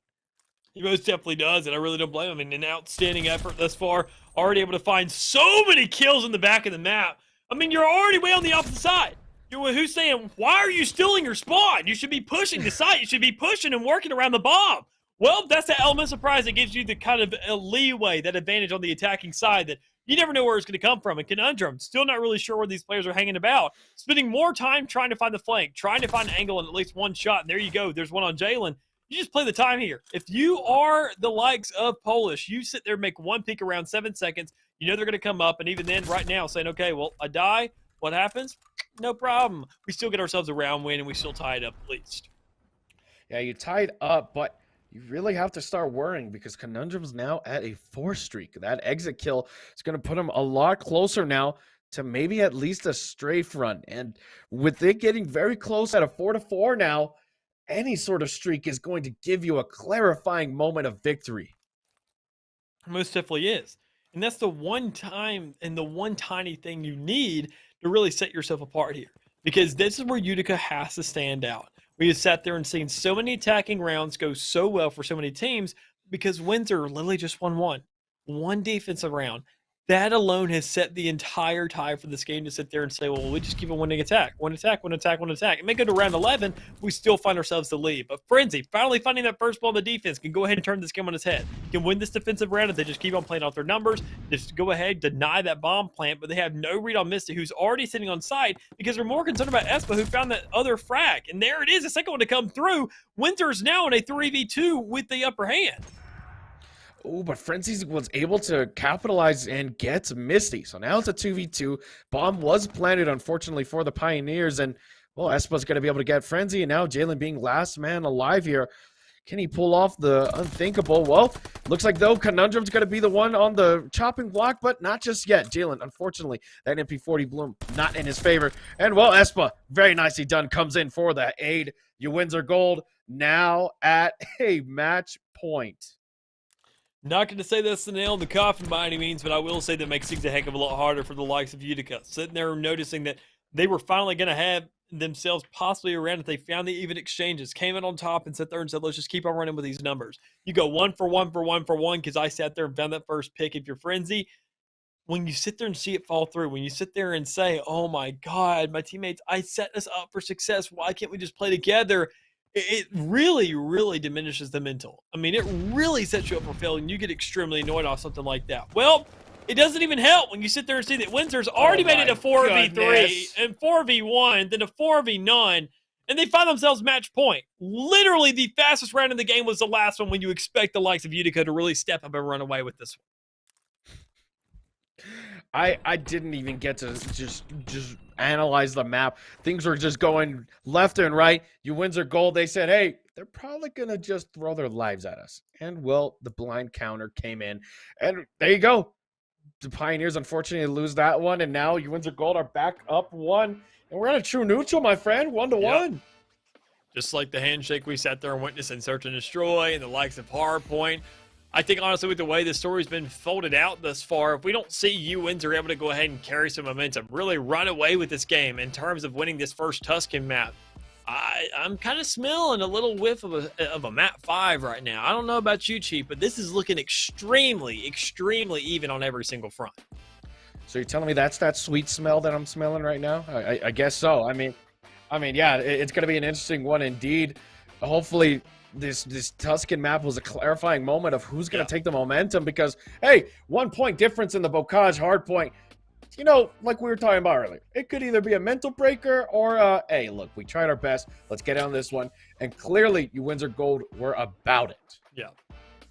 He most definitely does, and I really don't blame him. I mean, an outstanding effort thus far, already able to find so many kills in the back of the map. I mean, you're already way on the opposite side. Who's saying, why are you still in your spawn? You should be pushing the site. You should be pushing and working around the bomb. Well, that's the element of surprise that gives you the kind of leeway, that advantage on the attacking side that you never know where it's going to come from. And Conundrum, still not really sure where these players are hanging about. Spending more time trying to find the flank, trying to find an angle and at least one shot. And there you go. There's one on Jalen. You just play the time here. If you are the likes of Polish, you sit there and make one peek around 7 seconds. You know they're going to come up. And even then, right now, saying, okay, well, I die. What happens? No problem. We still get ourselves a round win, and we still tie it up at least. Yeah, you tied up, but you really have to start worrying because Conundrum's now at a 4 streak. That exit kill is going to put him a lot closer now to maybe at least a strafe run. And with it getting very close at a 4-4 now, any sort of streak is going to give you a clarifying moment of victory. Most definitely is. And that's the one time and the one tiny thing you need to really set yourself apart here. Because this is where Utica has to stand out. We have sat there and seen so many attacking rounds go so well for so many teams because Windsor literally just won one defensive round. That alone has set the entire tie for this game to sit there and say, well, we just keep on winning attack. One attack, one attack, one attack. It may go to round 11, we still find ourselves the lead. But Frenzy, finally finding that first ball in the defense, can go ahead and turn this game on its head. Can win this defensive round if they just keep on playing off their numbers. Just go ahead, deny that bomb plant, but they have no read on Misty, who's already sitting on site because they're more concerned about Espa, who found that other frag. And there it is, the second one to come through. Windsor's now in a 3v2 with the upper hand. Oh, but Frenzy was able to capitalize and get Misty. So now it's a 2v2. Bomb was planted, unfortunately, for the Pioneers. And, well, Espa's going to be able to get Frenzy. And now Jalen being last man alive here. Can he pull off the unthinkable? Well, looks like, though, Conundrum's going to be the one on the chopping block, but not just yet. Jalen, unfortunately, that MP40 bloom not in his favor. And, well, Espa, very nicely done, comes in for the aid. UWindsor Gold now at a match point. Not going to say that's the nail in the coffin by any means, but I will say that makes things a heck of a lot harder for the likes of Utica. Sitting there noticing that they were finally going to have themselves possibly around if they found the even exchanges, came in on top and sat there and said, let's just keep on running with these numbers. You go 1 for 1 for 1 for 1 because I sat there and found that first pick. If you're Frenzy, when you sit there and see it fall through, when you sit there and say, oh my God, my teammates, I set us up for success. Why can't we just play together? It really, really diminishes the mental. I mean, it really sets you up for failure, and you get extremely annoyed off something like that. Well, it doesn't even help when you sit there and see that Windsor's already made it a 4v3 and 4v1, then a 4v9, and they find themselves match point. Literally, the fastest round in the game was the last one when you expect the likes of Utica to really step up and run away with this one. I didn't even get to just analyze the map. Things were just going left and right. UWindsor Gold, they said, hey, they're probably going to just throw their lives at us. And, well, the blind counter came in. And there you go. The Pioneers, unfortunately, lose that one. And now UWindsor Gold are back up 1. And we're at a true neutral, my friend, 1-1. Just like the handshake we sat there and witnessed in Search and Destroy and the likes of Hardpoint. I think, honestly, with the way the story's been folded out thus far, if we don't see UWindsor able to go ahead and carry some momentum, really run away with this game in terms of winning this first Tuscan map, I'm kind of smelling a little whiff of a map 5 right now. I don't know about you, Chief, but this is looking extremely, extremely even on every single front. So you're telling me that's that sweet smell that I'm smelling right now? I guess so. I mean, yeah, it's going to be an interesting one indeed. Hopefully, this Tuscan map was a clarifying moment of who's going to take the momentum because, hey, 1 point difference in the Bocage hardpoint. You know, like we were talking about earlier, it could either be a mental breaker or, hey, look, we tried our best. Let's get on this one. And clearly, UWindsor Gold were about it. Yeah.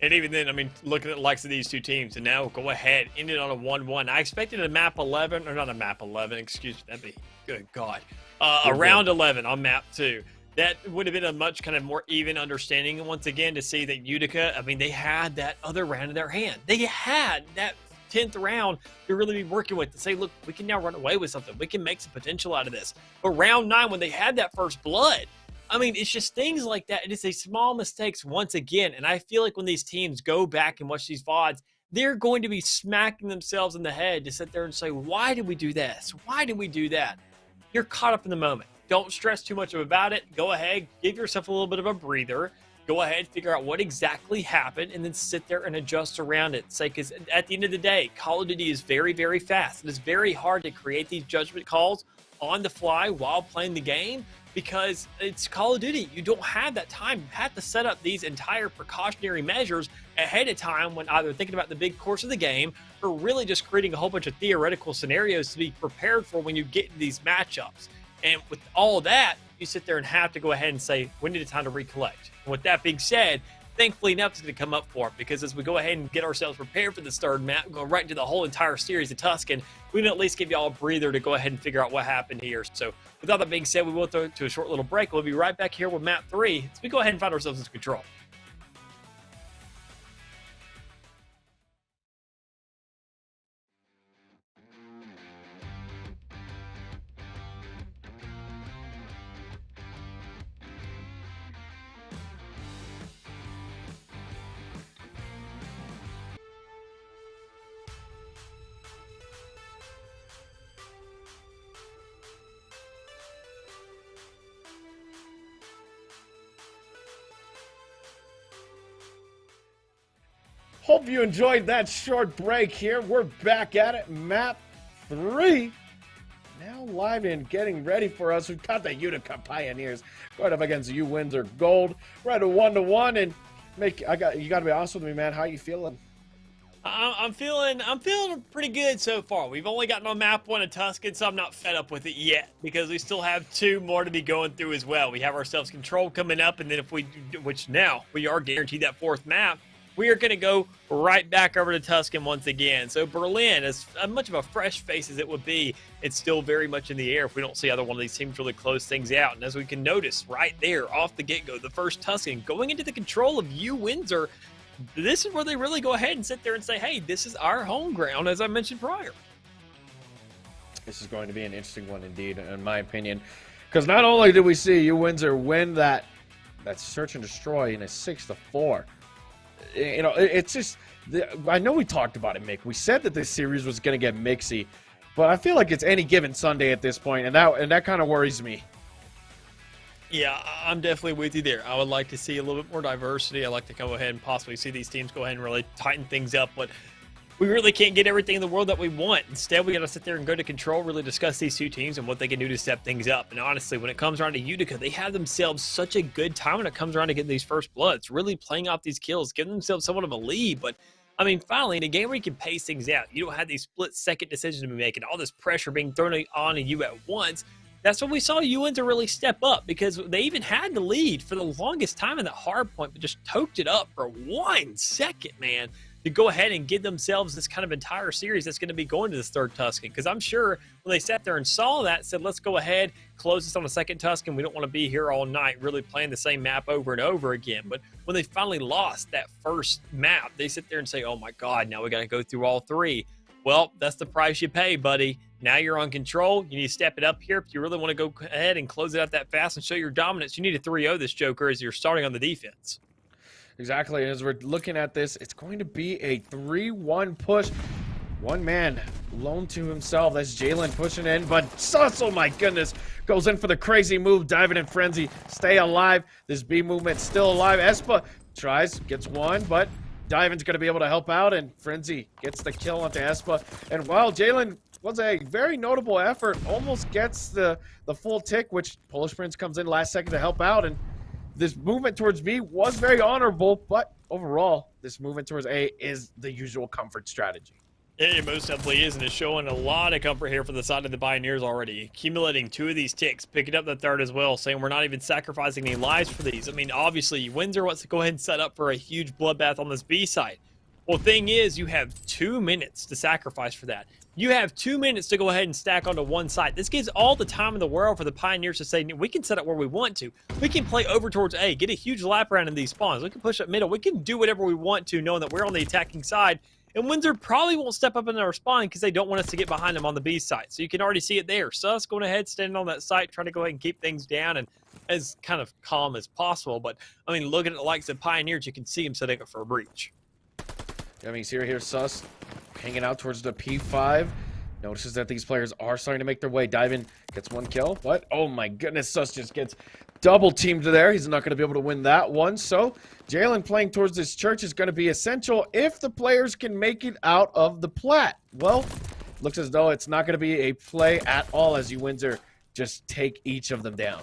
And even then, I mean, looking at the likes of these two teams, and now go ahead, end it on a 1-1. I expected a map 11, or not a map 11, excuse me, that'd be, good God. A round 11 on map 2. That would have been a much kind of more even understanding once again to see that Utica, I mean, they had that other round in their hand. They had that 10th round to really be working with to say, look, we can now run away with something. We can make some potential out of this. But round 9, when they had that first blood, I mean, it's just things like that. It is a small mistakes once again. And I feel like when these teams go back and watch these VODs, they're going to be smacking themselves in the head to sit there and say, why did we do this? Why did we do that? You're caught up in the moment. Don't stress too much about it. Go ahead, give yourself a little bit of a breather. Go ahead, figure out what exactly happened, and then sit there and adjust around it. Say, because at the end of the day, Call of Duty is very, very fast. It is very hard to create these judgment calls on the fly while playing the game because it's Call of Duty. You don't have that time. You have to set up these entire precautionary measures ahead of time when either thinking about the big course of the game or really just creating a whole bunch of theoretical scenarios to be prepared for when you get into these matchups. And with all that, you sit there and have to go ahead and say, we need a time to recollect. And with that being said, thankfully enough is going to come up for it because as we go ahead and get ourselves prepared for this third map, go right into the whole entire series of Tuscan, we can at least give you all a breather to go ahead and figure out what happened here. So with all that being said, we will throw it to a short little break. We'll be right back here with map 3 as we go ahead and find ourselves in control. Hope you enjoyed that short break here. We're back at it. Map 3. Now live and getting ready for us. We've got the Utica Pioneers going up against UWindsor Gold. We're at a 1-1, and you got to be honest with me, man. How you feeling? I'm feeling pretty good so far. We've only gotten on map 1 of Tuscan, so I'm not fed up with it yet because we still have 2 more to be going through as well. We have ourselves control coming up, and then if we, which now we are guaranteed that 4th map, we are going to go right back over to Tuscan once again. So Berlin, as much of a fresh face as it would be, it's still very much in the air if we don't see either one of these teams really close things out. And as we can notice right there off the get-go, the first Tuscan going into the control of UWindsor, this is where they really go ahead and sit there and say, hey, this is our home ground, as I mentioned prior. This is going to be an interesting one indeed, in my opinion. Because not only did we see UWindsor win that search and destroy in a 6-4, you know, it's just, I know we talked about it, Mick. We said that this series was going to get mixy, but I feel like it's any given Sunday at this point, and that kind of worries me. Yeah, I'm definitely with you there. I would like to see a little bit more diversity. I'd like to go ahead and possibly see these teams go ahead and really tighten things up, but we really can't get everything in the world that we want. Instead, we got to sit there and go to control, really discuss these 2 teams and what they can do to step things up. And honestly, when it comes around to Utica, they have themselves such a good time when it comes around to getting these first bloods, really playing off these kills, giving themselves somewhat of a lead. But I mean, finally, in a game where you can pace things out, you don't have these split-second decisions to be making, all this pressure being thrown on you at once. That's when we saw UWindsor really step up, because they even had the lead for the longest time in that hard point, but just toked it up for 1 second, man, to go ahead and give themselves this kind of entire series that's going to be going to this 3rd Tuscan. Because I'm sure when they sat there and saw that, said, let's go ahead, close this on a 2nd Tuscan. We don't want to be here all night really playing the same map over and over again. But when they finally lost that first map, they sit there and say, oh my God, now we got to go through all 3. Well, that's the price you pay, buddy. Now you're on control. You need to step it up here. If you really want to go ahead and close it out that fast and show your dominance, you need to 3-0 this Joker as you're starting on the defense. Exactly. As we're looking at this, it's going to be a 3-1 push. One man lone to himself. That's Jalen pushing in, but Sus, oh my goodness, goes in for the crazy move, diving in frenzy. Stay alive. This B movement's still alive. Espa tries, gets one, but Divin's going to be able to help out, and Frenzy gets the kill onto Espa. And while Jalen was a very notable effort, almost gets the full tick, which Polish Prince comes in last second to help out. And this movement towards B was very honorable, but overall, this movement towards A is the usual comfort strategy. It most definitely is, and it's showing a lot of comfort here for the side of the Pioneers already. Accumulating 2 of these ticks, picking up the 3rd as well, saying we're not even sacrificing any lives for these. I mean, obviously, Windsor wants to go ahead and set up for a huge bloodbath on this B side. Well, thing is, you have 2 minutes to sacrifice for that. You have 2 minutes to go ahead and stack onto one side. This gives all the time in the world for the Pioneers to say, we can set up where we want to. We can play over towards A, get a huge lap around in these spawns. We can push up middle. We can do whatever we want to, knowing that we're on the attacking side. And Windsor probably won't step up in their spawn because they don't want us to get behind them on the B side. So you can already see it there. Sus going ahead, standing on that site, trying to go ahead and keep things down and as kind of calm as possible. But, I mean, looking at the likes of Pioneers, you can see him setting up for a breach. I mean, here, Sus hanging out towards the P5. Notices that these players are starting to make their way. Divin gets 1 kill, but oh my goodness, Sus just gets double teamed there. He's not going to be able to win that one. So Jalen playing towards this church is going to be essential if the players can make it out of the plat. Well, looks as though it's not going to be a play at all as UWindsor just take each of them down.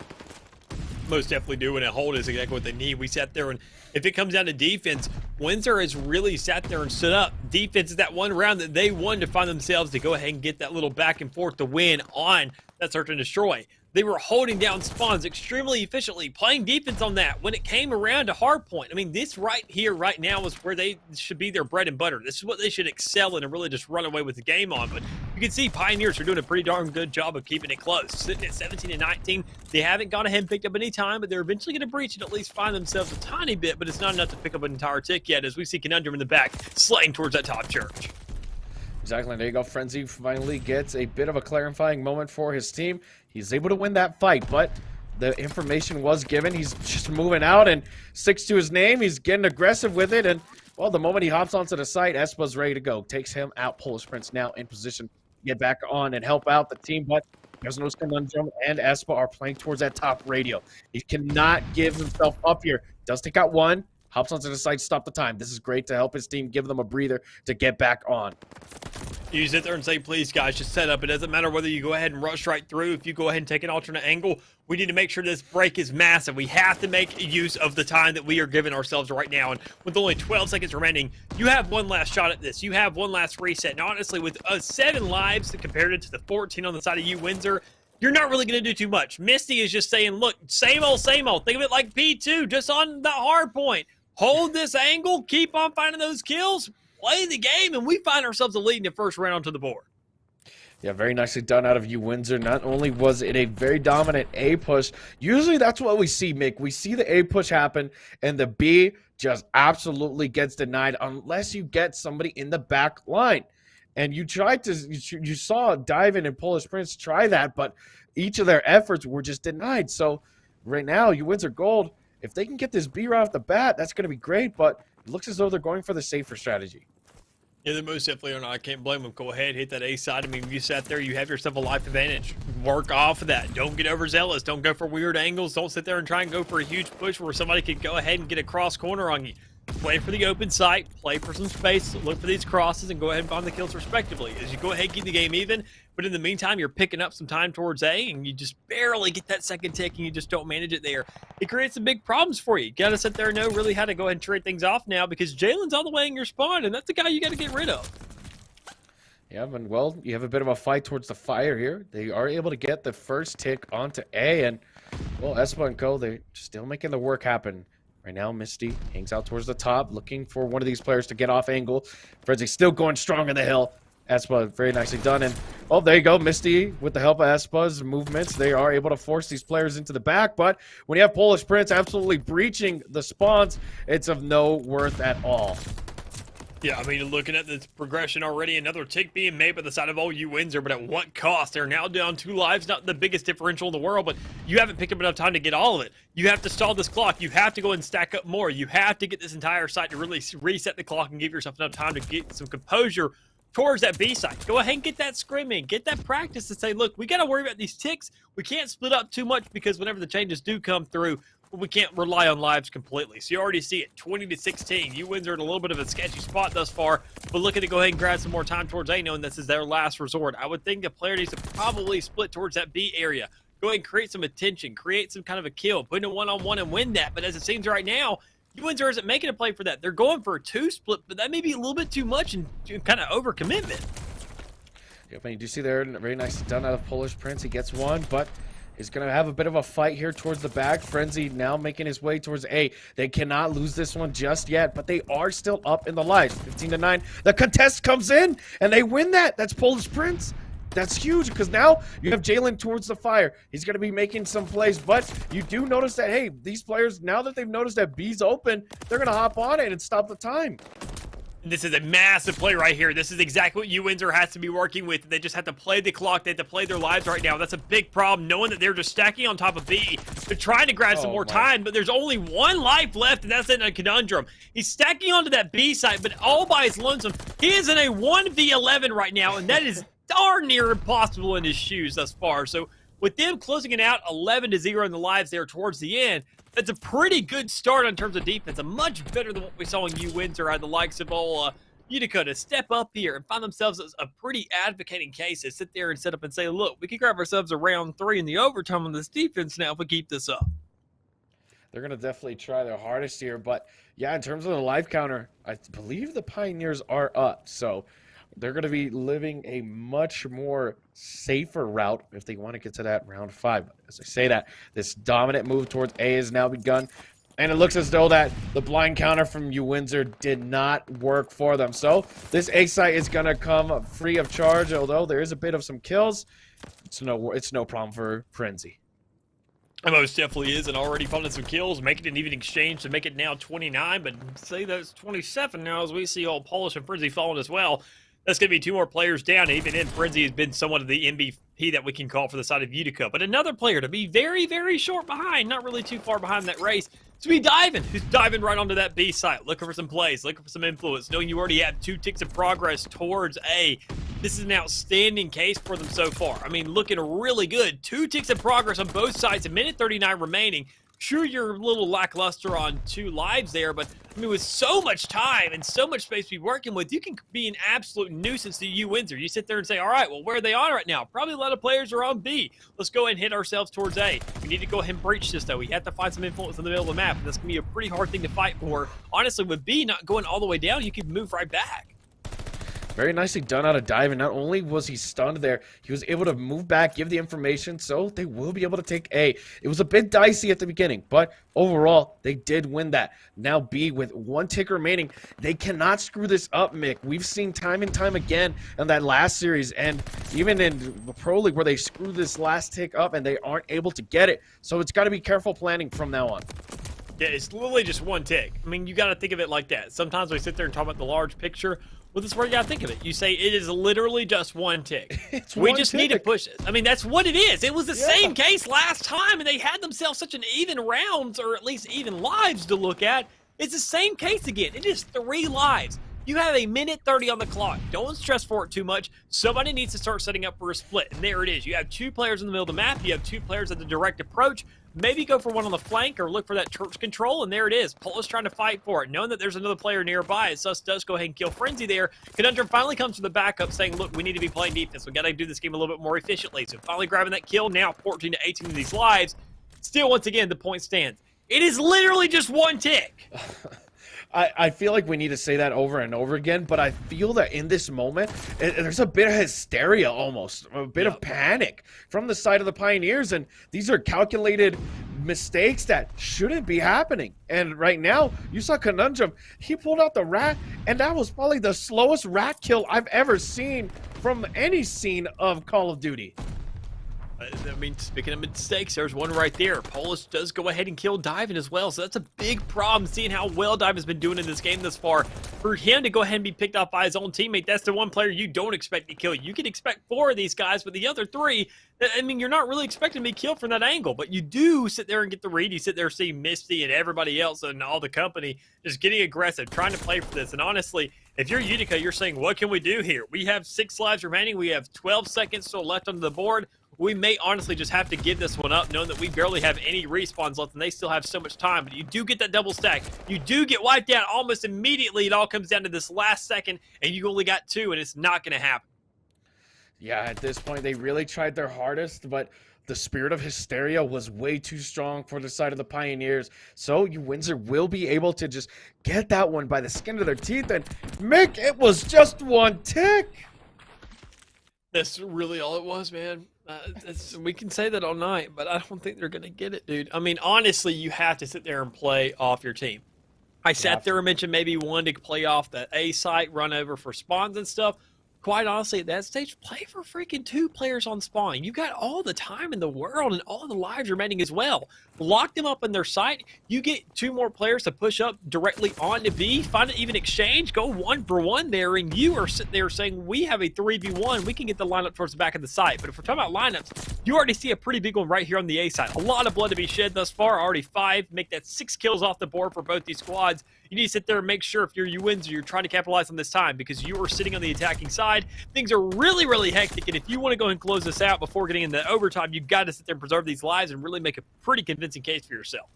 Most definitely do, and a hold is exactly what they need. We sat there, and if it comes down to defense, Windsor has really sat there and stood up. Defense is that one round that they won to find themselves to go ahead and get that little back and forth to win on that search and destroy. They were holding down spawns extremely efficiently, playing defense on that when it came around to hardpoint. I mean, this right here, right now, is where they should be their bread and butter. This is what they should excel in and really just run away with the game on. But you can see Pioneers are doing a pretty darn good job of keeping it close. Sitting at 17-19. They haven't gone ahead and picked up any time, but they're eventually going to breach and at least find themselves a tiny bit, but it's not enough to pick up an entire tick yet as we see Conundrum in the back, slaying towards that top church. Exactly, and there you go. Frenzy finally gets a bit of a clarifying moment for his team. He's able to win that fight, but the information was given. He's just moving out and sticks to his name. He's getting aggressive with it, and, well, the moment he hops onto the site, Espa's ready to go. Takes him out. Polish Prince now in position to get back on and help out the team, but there's no Conundrum, and Espa are playing towards that top radio. He cannot give himself up here. Does take out one. hops onto the site, stop the time. This is great to help his team, give them a breather to get back on. You sit there and say, please, guys, just set up. It doesn't matter whether you go ahead and rush right through. If you go ahead and take an alternate angle, we need to make sure this break is massive. We have to make use of the time that we are giving ourselves right now. And with only 12 seconds remaining, you have one last shot at this. You have one last reset. And honestly, with 7 lives compared to the 14 on the side of UWindsor, you're not really going to do too much. Misty is just saying, look, same old, same old. Think of it like P2, just on the hard point. Hold this angle, keep on finding those kills, play the game, and we find ourselves a lead in the first round onto the board. Yeah, very nicely done out of UWindsor. Not only was it a very dominant A push, usually that's what we see, Mick. We see the A push happen, and the B just absolutely gets denied unless you get somebody in the back line. And you saw Dive-In and Polish Prince try that, but each of their efforts were just denied. So right now, UWindsor Gold, if they can get this B right off the bat, that's going to be great, but it looks as though they're going for the safer strategy. Yeah, they most definitely are not. I can't blame them. Go ahead, hit that A side. I mean, you sat there, you have yourself a life advantage. Work off of that. Don't get overzealous. Don't go for weird angles. Don't sit there and try and go for a huge push where somebody could go ahead and get a cross corner on you. Play for the open site, play for some space, look for these crosses, and go ahead and find the kills respectively. As you go ahead and keep the game even, but in the meantime, you're picking up some time towards A, and you just barely get that second tick, and you just don't manage it there. It creates some big problems for you. You got to sit there and know really how to go ahead and trade things off now, because Jalen's all the way in your spawn, and that's the guy you got to get rid of. Yeah, and well, you have a bit of a fight towards the fire here. They are able to get the first tick onto A, and well, Espa and Co, they're still making the work happen. Right now, Misty hangs out towards the top, looking for one of these players to get off angle. Frenzy still going strong in the hill. Espa, very nicely done. And, oh, there you go. Misty, with the help of Espa's movements, they are able to force these players into the back. But when you have Polish Prince absolutely breaching the spawns, it's of no worth at all. Yeah, I mean, looking at this progression already, another tick being made by the side of UWindsor, but at what cost? They're now down 2 lives, not the biggest differential in the world, but you haven't picked up enough time to get all of it. You have to stall this clock. You have to go and stack up more. You have to get this entire site to really reset the clock and give yourself enough time to get some composure towards that B side. Go ahead and get that scrimming, get that practice to say, look, we got to worry about these ticks. We can't split up too much because whenever the changes do come through, we can't rely on lives completely. So you already see it, 20-16. UWindsor in a little bit of a sketchy spot thus far, but looking to go ahead and grab some more time towards A, knowing this is their last resort. I would think the player needs to probably split towards that B area. Go ahead and create some attention, create some kind of a kill, put in a one-on-one and win that. But as it seems right now, UWindsor isn't making a play for that. They're going for a 2 split, but that may be a little bit too much and kind of overcommitment. Yep, and you do see there, very nicely done out of Polish Prince. He gets one, but is going to have a bit of a fight here towards the back. Frenzy now making his way towards A. They cannot lose this one just yet, but they are still up in the lives. 15-9. The contest comes in, and they win that. That's Polish Prince. That's huge, because now you have Jalen towards the fire. He's going to be making some plays, but you do notice that, hey, these players, now that they've noticed that B's open, they're going to hop on it and stop the time. This is a massive play right here. This is exactly what UWindsor has to be working with. They just have to play the clock. They have to play their lives right now. That's a big problem, knowing that they're just stacking on top of B. They're trying to grab some more time, but there's only 1 life left, and that's in a conundrum. He's stacking onto that B side, but all by his lonesome. He is in a 1v11 right now, and that is darn near impossible in his shoes thus far. So with them closing it out 11-0 in the lives there towards the end, that's a pretty good start in terms of defense. Much better than what we saw in UWindsor had the likes of Utica to step up here and find themselves as a pretty advocating case to sit there and set up and say, look, we can grab ourselves a round 3 in the overtime on this defense now if we keep this up. They're going to definitely try their hardest here. But, yeah, in terms of the life counter, I believe the Pioneers are up. So they're going to be living a much more safer route if they want to get to that round 5. As I say that, this dominant move towards A has now begun. And it looks as though that the blind counter from UWindsor did not work for them. So this A site is going to come free of charge, although there is a bit of some kills. It's no problem for Frenzy. It most definitely is, and already finding some kills, making an even exchange to make it now 29, but say that's 27 now as we see all Polish and Frenzy falling as well. That's going to be 2 more players down. Even in Frenzy has been somewhat of the MVP that we can call for the side of Utica. But another player to be very, very short behind, not really too far behind that race, to be Dive-In, who's diving right onto that B site, looking for some plays, looking for some influence, knowing you already have 2 ticks of progress towards A. This is an outstanding case for them so far. I mean, looking really good. 2 ticks of progress on both sides, a minute 39 remaining. Sure, you're a little lackluster on 2 lives there, but I mean, with so much time and so much space to be working with, you can be an absolute nuisance to UWindsor. You sit there and say, all right, well, where are they on right now? Probably a lot of players are on B. Let's go ahead and hit ourselves towards A. We need to go ahead and breach this, though. We have to find some influence in the middle of the map, and that's going to be a pretty hard thing to fight for. Honestly, with B not going all the way down, you can move right back. Very nicely done out of dive, and not only was he stunned there, he was able to move back, give the information, so they will be able to take A. It was a bit dicey at the beginning, but overall, they did win that. Now B, with 1 tick remaining, they cannot screw this up, Mick. We've seen time and time again in that last series, and even in the Pro League where they screw this last tick up and they aren't able to get it. So it's got to be careful planning from now on. Yeah, it's literally just 1 tick. I mean, you got to think of it like that. Sometimes we sit there and talk about the large picture. Well, this is where you got to think of it. You say it is literally just 1 tick. We just need to push it. I mean, that's what it is. It was the same case last time, and they had themselves such an even rounds, or at least even lives to look at. It's the same case again. It is 3 lives. You have 1:30 on the clock. Don't stress for it too much. Somebody needs to start setting up for a split. And there it is. You have 2 players in the middle of the map. You have 2 players at the direct approach. Maybe go for one on the flank or look for that church control, and there it is. Polish trying to fight for it, knowing that there's another player nearby. As Sus does go ahead and kill Frenzy there. Conundrum finally comes to the backup saying, look, we need to be playing defense. We got to do this game a little bit more efficiently. So finally grabbing that kill, now 14 to 18 of these lives. Still, once again, the point stands. It is literally just 1 tick. I feel like we need to say that over and over again, but I feel that in this moment, there's a bit of hysteria almost, a bit of panic from the side of the Pioneers, and these are calculated mistakes that shouldn't be happening. And right now, you saw Conundrum, he pulled out the rat, and that was probably the slowest rat kill I've ever seen from any scene of Call of Duty. I mean, speaking of mistakes, there's one right there. Polish does go ahead and kill Diven as well, so that's a big problem, seeing how well Diven's been doing in this game thus far. For him to go ahead and be picked off by his own teammate, that's the one player you don't expect to kill. You can expect 4 of these guys, but the other 3, I mean, you're not really expecting to be killed from that angle, but you do sit there and get the read. You sit there seeing Misty and everybody else and all the company just getting aggressive, trying to play for this. And honestly, if you're Utica, you're saying, what can we do here? We have 6 lives remaining. We have 12 seconds still left on the board. We may honestly just have to give this one up, knowing that we barely have any respawns left and they still have so much time. But you do get that double stack. You do get wiped out almost immediately. It all comes down to this last second, and you only got 2, and it's not going to happen. Yeah, at this point, they really tried their hardest, but the spirit of hysteria was way too strong for the side of the Pioneers. So UWindsor will be able to just get that one by the skin of their teeth. And Mick, it was just 1 tick. That's really all it was, man. We can say that all night, but I don't think they're going to get it, dude. I mean, honestly, you have to sit there and play off your team. I sat there and mentioned maybe one to play off the A site, run over for spawns and stuff. Quite honestly, at that stage, play for freaking 2 players on spawn. You got all the time in the world and all the lives remaining as well. Lock them up in their site. You get 2 more players to push up directly onto B. Find an even exchange. Go 1 for 1 there, and you are sitting there saying, we have a 3v1. We can get the lineup towards the back of the site. But if we're talking about lineups, you already see a pretty big one right here on the A side. A lot of blood to be shed thus far. Already 5. Make that 6 kills off the board for both these squads. You need to sit there and make sure if you're UWindsor, you're trying to capitalize on this time because you are sitting on the attacking side. Things are really, really hectic, and if you want to go and close this out before getting into overtime, you've got to sit there and preserve these lives and really make a pretty convincing case for yourself.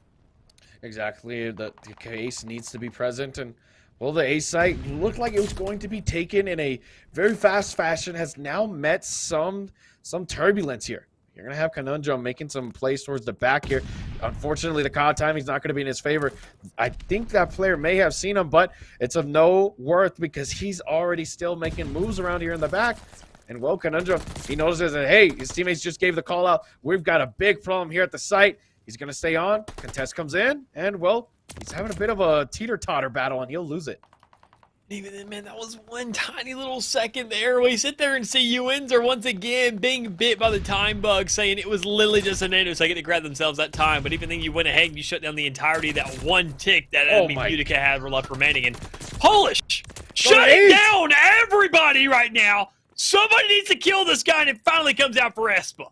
Exactly. The case needs to be present, and well, the A site looked like it was going to be taken in a very fast fashion, has now met some turbulence here. You're going to have Conundrum making some plays towards the back here. Unfortunately, the call timing is not going to be in his favor. I think that player may have seen him, but it's of no worth because he's already still making moves around here in the back. And, well, Conundrum, he notices that, hey, his teammates just gave the call out. We've got a big problem here at the site. He's going to stay on. Contest comes in, and, well, he's having a bit of a teeter-totter battle, and he'll lose it. Even then, man, that was one tiny little second there. We sit there and see UWindsor once again being bit by the time bug, saying it was literally just a nanosecond to grab themselves that time. But even then, you went ahead and you shut down the entirety of that 1 tick that Utica had left remaining. And Polish shutting down everybody right now. Somebody needs to kill this guy, and it finally comes out for Espa.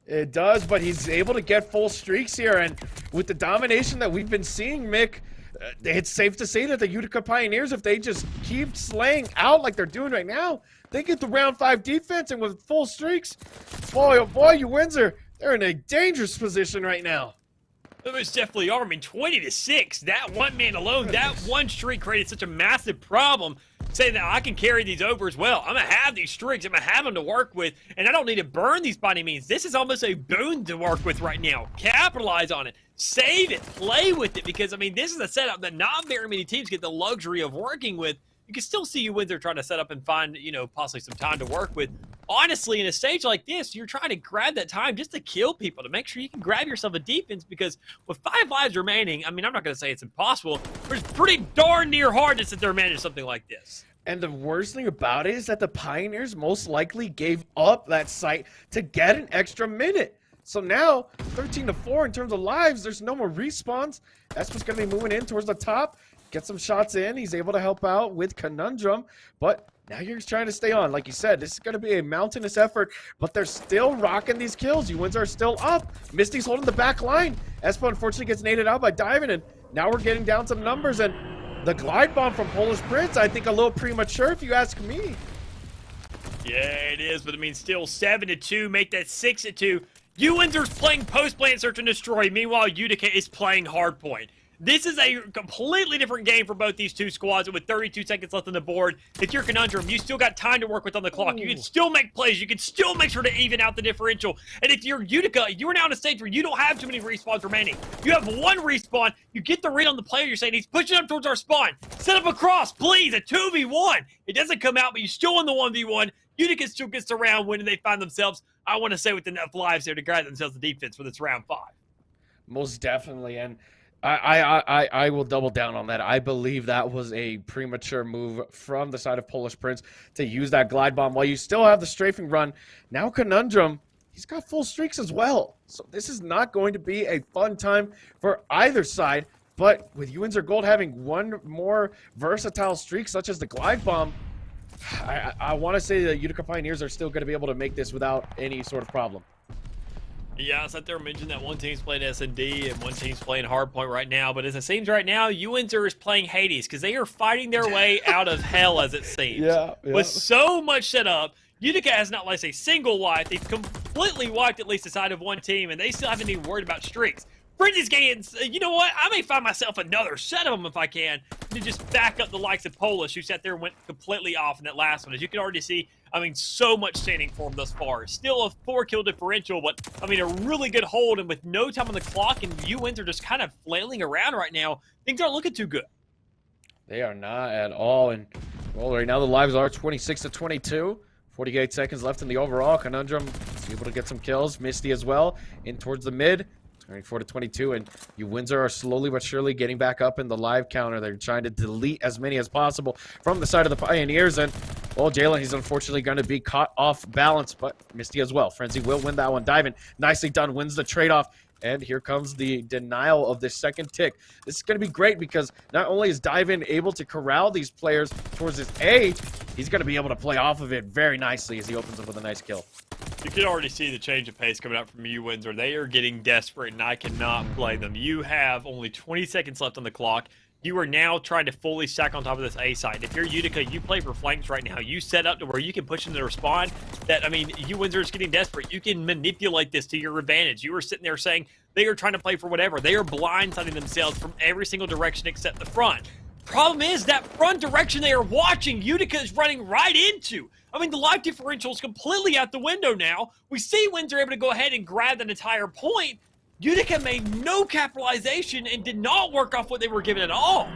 It does, but he's able to get full streaks here. And with the domination that we've been seeing, Mick, it's safe to say that the Utica Pioneers, if they just keep slaying out like they're doing right now, they get the round 5 defense, and with full streaks, boy, oh boy, UWindsor, they're in a dangerous position right now. They most definitely are. I mean, 20-6. That one man alone, that one streak created such a massive problem. Saying that I can carry these over as well. I'm going to have these streaks. I'm going to have them to work with. And I don't need to burn these by any means. This is almost a boon to work with right now. Capitalize on it. Save it. Play with it. Because, I mean, this is a setup that not very many teams get the luxury of working with. You can still see UWindsor trying to set up and find, you know, possibly some time to work with. Honestly, in a stage like this, you're trying to grab that time just to kill people, to make sure you can grab yourself a defense, because with 5 lives remaining, I mean, I'm not going to say it's impossible, but it's pretty darn near hard to sit there and manage something like this. And the worst thing about it is that the Pioneers most likely gave up that site to get an extra minute. So now, 13-4 in terms of lives, there's no more respawns. That's what's going to be moving in towards the top. Get some shots in. He's able to help out with Conundrum, but now you're trying to stay on. Like you said, this is going to be a mountainous effort, but they're still rocking these kills. UWindsor are still up. Misty's holding the back line. Espa unfortunately gets naded out by Diving, and now we're getting down some numbers, and the glide bomb from Polish Prince, I think a little premature if you ask me. Yeah, it is, but I mean, still 7-2, make that 6-2. UWindsor's playing post-plant search and destroy. Meanwhile, Utica is playing hardpoint. This is a completely different game for both these two squads. And with 32 seconds left on the board, if you're Conundrum, you still got time to work with on the clock. You can still make plays. You can still make sure to even out the differential. And if you're Utica, you're now in a stage where you don't have too many respawns remaining. You have one respawn. You get the read on the player. You're saying he's pushing up towards our spawn. Set up a cross, please. A 2v1. It doesn't come out, but you still in the 1v1. Utica still gets around when they find themselves, I want to say, with enough lives there to grab themselves the defense for this round 5. Most definitely. And I will double down on that. I believe that was a premature move from the side of Polish Prince to use that glide bomb while you still have the strafing run. Now Conundrum, he's got full streaks as well. So this is not going to be a fun time for either side. But with UWindsor Gold having one more versatile streak, such as the glide bomb, I want to say that Utica Pioneers are still going to be able to make this without any sort of problem. Yeah, I sat there and mentioned that one team's playing S&D and one team's playing Hardpoint right now. But as it seems right now, UWindsor is playing Hades because they are fighting their way out of hell, as it seems. Yeah. With so much set up, Utica has not lost a single wipe. They've completely wiped at least the side of one team, and they still haven't even worried about streaks. Frenzy's getting, you know what? I may find myself another set of them if I can, to just back up the likes of Polish, who sat there and went completely off in that last one. As you can already see, I mean, so much standing for him thus far. Still a 4-kill differential, but, I mean, a really good hold, and with no time on the clock, and UWindsor just kind of flailing around right now, things aren't looking too good. They are not at all, and, well, right now the lives are 26-22. 48 seconds left in the overall. Conundrum is able to get some kills. Misty as well, in towards the mid. 24-22, and UWindsor are slowly but surely getting back up in the live counter. They're trying to delete as many as possible from the side of the Pioneers, and, well, Jalen, he's unfortunately going to be caught off balance, but Misty as well. Frenzy will win that one. Diving, nicely done, wins the trade-off, and here comes the denial of this second tick. This is going to be great because not only is Diving able to corral these players towards his A, he's going to be able to play off of it very nicely as he opens up with a nice kill. You can already see the change of pace coming out from UWindsor. They are getting desperate, and I cannot blame them. You have only 20 seconds left on the clock. You are now trying to fully stack on top of this A side. If you're Utica, you play for flanks right now. You set up to where you can push into the respawn. That, I mean, UWindsor is getting desperate. You can manipulate this to your advantage. You were sitting there saying they are trying to play for whatever. They are blindsiding themselves from every single direction except the front. Problem is, that front direction they are watching, Utica is running right into. I mean, the life differential is completely out the window now. We see Windsor able to go ahead and grab that entire point. Utica made no capitalization and did not work off what they were given at all.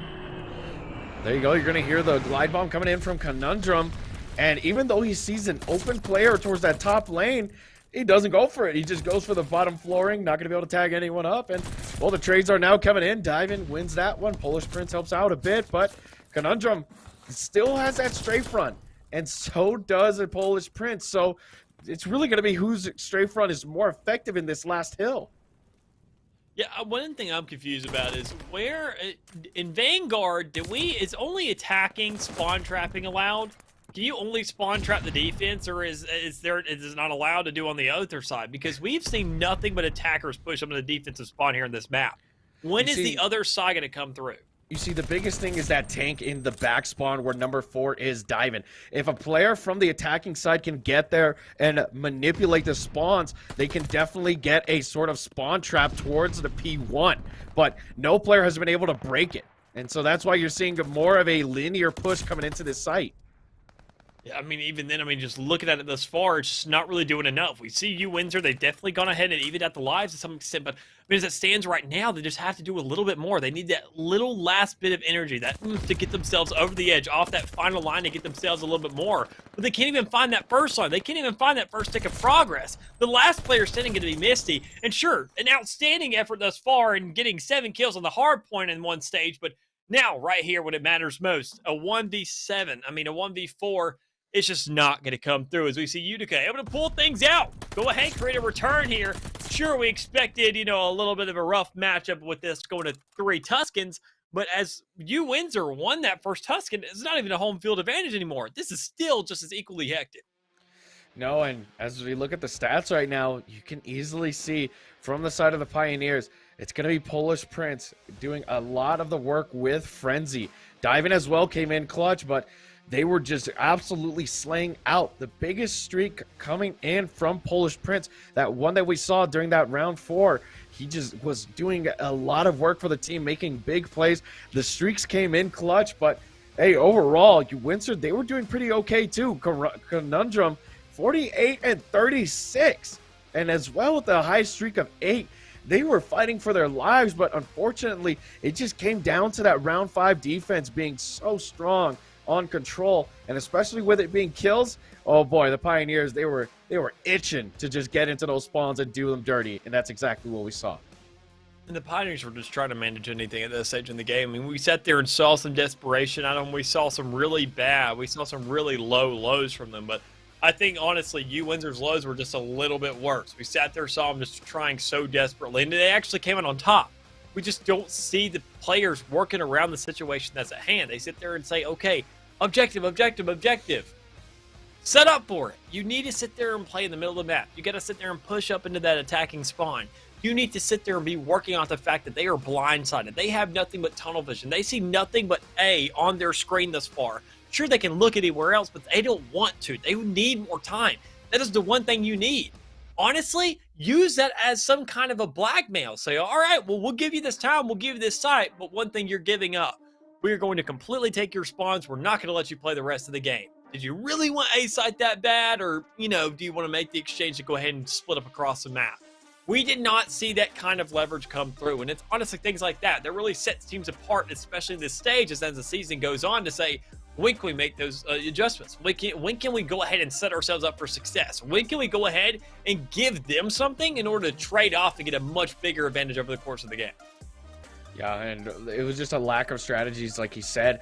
There you go. You're going to hear the glide bomb coming in from Conundrum. And even though he sees an open player towards that top lane, he doesn't go for it. He just goes for the bottom flooring, not going to be able to tag anyone up. And, well, the trades are now coming in. Diving wins that one. Polish Prince helps out a bit, but Conundrum still has that strafe front. And so does a Polish Prince. So it's really going to be whose strafe front is more effective in this last hill. Yeah, one thing I'm confused about is where in Vanguard is only attacking spawn trapping allowed? Can you only spawn trap the defense, or is it not allowed to do on the other side? Because we've seen nothing but attackers push up to the defensive spawn here in this map. When is the other side going to come through? You see, the biggest thing is that tank in the back spawn where number 4 is diving. If a player from the attacking side can get there and manipulate the spawns, they can definitely get a sort of spawn trap towards the P1. But no player has been able to break it. And so that's why you're seeing more of a linear push coming into this site. Yeah, I mean, even then, I mean, just looking at it thus far, it's just not really doing enough. We see UWindsor, they've definitely gone ahead and evened out the lives to some extent, but I mean, as it stands right now, they just have to do a little bit more. They need that little last bit of energy, that oomph to get themselves over the edge, off that final line to get themselves a little bit more. But they can't even find that first line. They can't even find that first tick of progress. The last player standing going to be Misty, and sure, an outstanding effort thus far in getting 7 kills on the hard point in one stage, but now, right here, when it matters most, a 1v7, I mean, a 1v4, it's just not going to come through as we see Utica able to pull things out. Go ahead, create a return here. Sure, we expected, you know, a little bit of a rough matchup with this going to 3 Tuskens, but as UWindsor won that first Tusken, it's not even a home field advantage anymore. This is still just as equally hectic. No, and as we look at the stats right now, you can easily see from the side of the Pioneers, it's going to be Polish Prince doing a lot of the work with Frenzy. Diving as well came in clutch, but they were just absolutely slaying out. The biggest streak coming in from Polish Prince, that one that we saw during that round 4, he just was doing a lot of work for the team, making big plays. The streaks came in clutch, but hey, overall, UWindsor, they were doing pretty okay too. Conundrum, 48 and 36. And as well with the high streak of 8, they were fighting for their lives, but unfortunately, it just came down to that round 5 defense being so strong on control, and especially with it being kills. Oh boy, the Pioneers, they were itching to just get into those spawns and do them dirty, and that's exactly what we saw. And the Pioneers were just trying to manage anything at this stage in the game. I mean, we sat there and saw some desperation out of them. We saw some really bad. We saw some really low lows from them. But I think, honestly, UWindsor's lows were just a little bit worse. We sat there, saw them just trying so desperately, and they actually came out on top. We just don't see the players working around the situation that's at hand. They sit there and say, okay, objective, objective, objective. Set up for it. You need to sit there and play in the middle of the map. You got to sit there and push up into that attacking spawn. You need to sit there and be working on the fact that they are blindsided. They have nothing but tunnel vision. They see nothing but A on their screen thus far. Sure, they can look anywhere else, but they don't want to. They need more time. That is the one thing you need. Honestly, use that as some kind of a blackmail. Say, all right, well, we'll give you this time. We'll give you this site, but one thing you're giving up. We are going to completely take your spawns. We're not going to let you play the rest of the game. Did you really want A site that bad? Or, you know, do you want to make the exchange to go ahead and split up across the map? We did not see that kind of leverage come through. And it's honestly things like that that really sets teams apart, especially this stage as the season goes on, to say, when can we make those adjustments? When can we go ahead and set ourselves up for success? When can we go ahead and give them something in order to trade off and get a much bigger advantage over the course of the game? Yeah, and it was just a lack of strategies, like he said.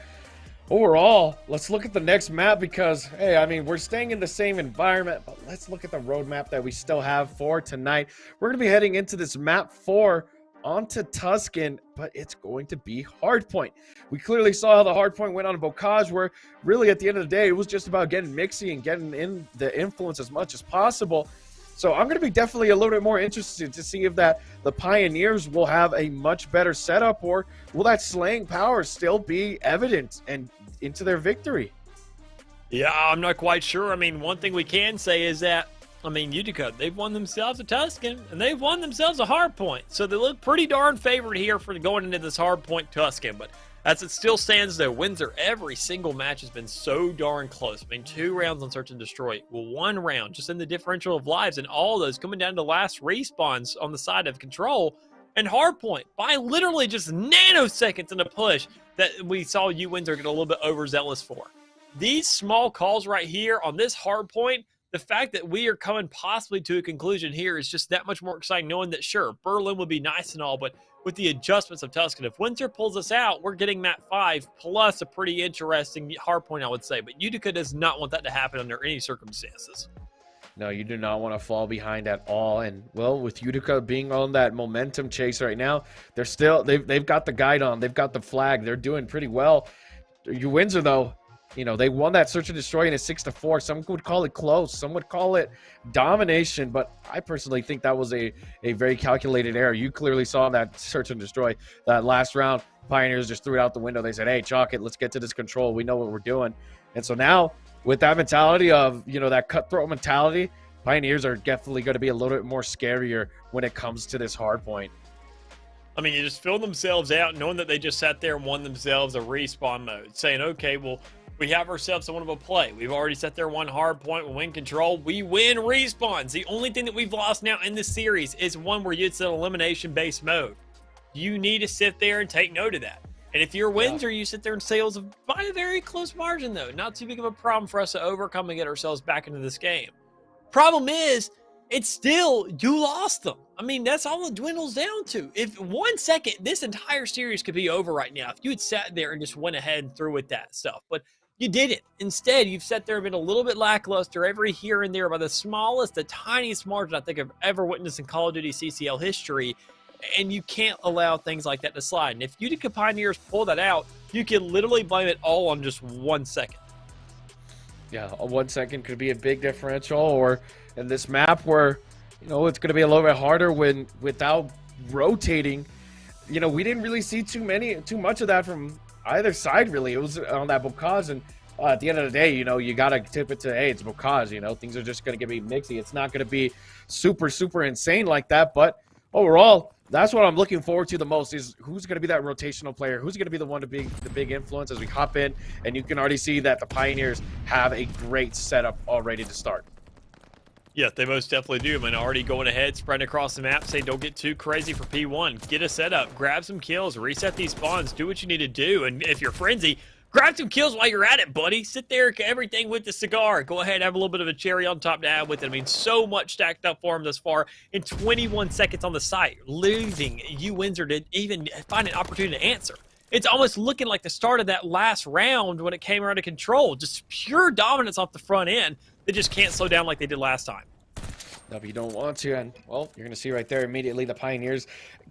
Overall, let's look at the next map because, hey, I mean, we're staying in the same environment, but let's look at the roadmap that we still have for tonight. We're going to be heading into this map 4 onto Tusken, but it's going to be Hardpoint. We clearly saw how the Hardpoint went on Bocage, where really at the end of the day, it was just about getting Mixie and getting in the influence as much as possible. So I'm going to be definitely a little bit more interested to see if that the Pioneers will have a much better setup, or will that slaying power still be evident and into their victory? Yeah, I'm not quite sure. I mean, one thing we can say is that, I mean, Utica, they've won themselves a Tusken, and they've won themselves a Hardpoint. So they look pretty darn favored here for going into this Hardpoint Tusken. But as it still stands, though, Windsor, every single match has been so darn close. I mean, 2 rounds on Search and Destroy. Well, 1 round just in the differential of lives, and all those coming down to last respawns on the side of Control. And Hardpoint, by literally just nanoseconds in a push that we saw UWindsor get a little bit overzealous for. These small calls right here on this Hardpoint, the fact that we are coming possibly to a conclusion here is just that much more exciting, knowing that, sure, Berlin would be nice and all, but with the adjustments of Tusken, if Windsor pulls us out, we're getting map 5 plus a pretty interesting Hardpoint, I would say. But Utica does not want that to happen under any circumstances. No, you do not want to fall behind at all. And well, with Utica being on that momentum chase right now, they've got the guide on, they've got the flag, they're doing pretty well. UWindsor though, You know, they won that search and destroy in a 6-4. Some would call it close. Some would call it domination. But I personally think that was a very calculated error. You clearly saw that search and destroy that last round. Pioneers just threw it out the window. They said, hey, chalk it. Let's get to this control. We know what we're doing. And so now with that mentality of, you know, that cutthroat mentality, Pioneers are definitely going to be a little bit more scarier when it comes to this hard point. I mean, you just fill themselves out knowing that they just sat there and won themselves a respawn mode, saying, okay, well, we have ourselves somewhat of a play. We've already sat there one hard point. We win control. We win respawns. The only thing that we've lost now in this series is one where it's an elimination-based mode. You need to sit there and take note of that. And if you're Windsor, you sit there and sales by a very close margin, though. Not too big of a problem for us to overcome and get ourselves back into this game. Problem is, it's still, you lost them. I mean, that's all it dwindles down to. If 1 second, this entire series could be over right now if you had sat there and just went ahead and threw with that stuff. But you didn't. Instead, you've sat there and been a little bit lackluster every here and there by the smallest, the tiniest margin I think I've ever witnessed in Call of Duty CCL history. And you can't allow things like that to slide. And if Utica Pioneers pull that out, you can literally blame it all on just 1 second. Yeah, a 1 second could be a big differential, or in this map where, you know, it's going to be a little bit harder when without rotating. You know, we didn't really see too much of that from either side, really. It was on that Bocage, and at the end of the day, you know, you got to tip it to, hey, it's Bocage, you know, things are just going to get mixy. It's not going to be super insane like that, but overall, that's what I'm looking forward to the most, is who's going to be that rotational player, who's going to be the one to be the big influence as we hop in. And you can already see that the Pioneers have a great setup all ready to start. Yeah, they most definitely do. I mean, already going ahead, spreading across the map, say don't get too crazy for P1. Get a setup, grab some kills, reset these spawns, do what you need to do. And if you're Frenzy, grab some kills while you're at it, buddy. Sit there, everything with the cigar. Go ahead, have a little bit of a cherry on top to add with it. I mean, so much stacked up for him thus far in 21 seconds on the site, leaving UWindsor to even find an opportunity to answer. It's almost looking like the start of that last round when it came around to control. Just pure dominance off the front end. They just can't slow down like they did last time. No, you don't want to, and, well, you're going to see right there immediately the Pioneers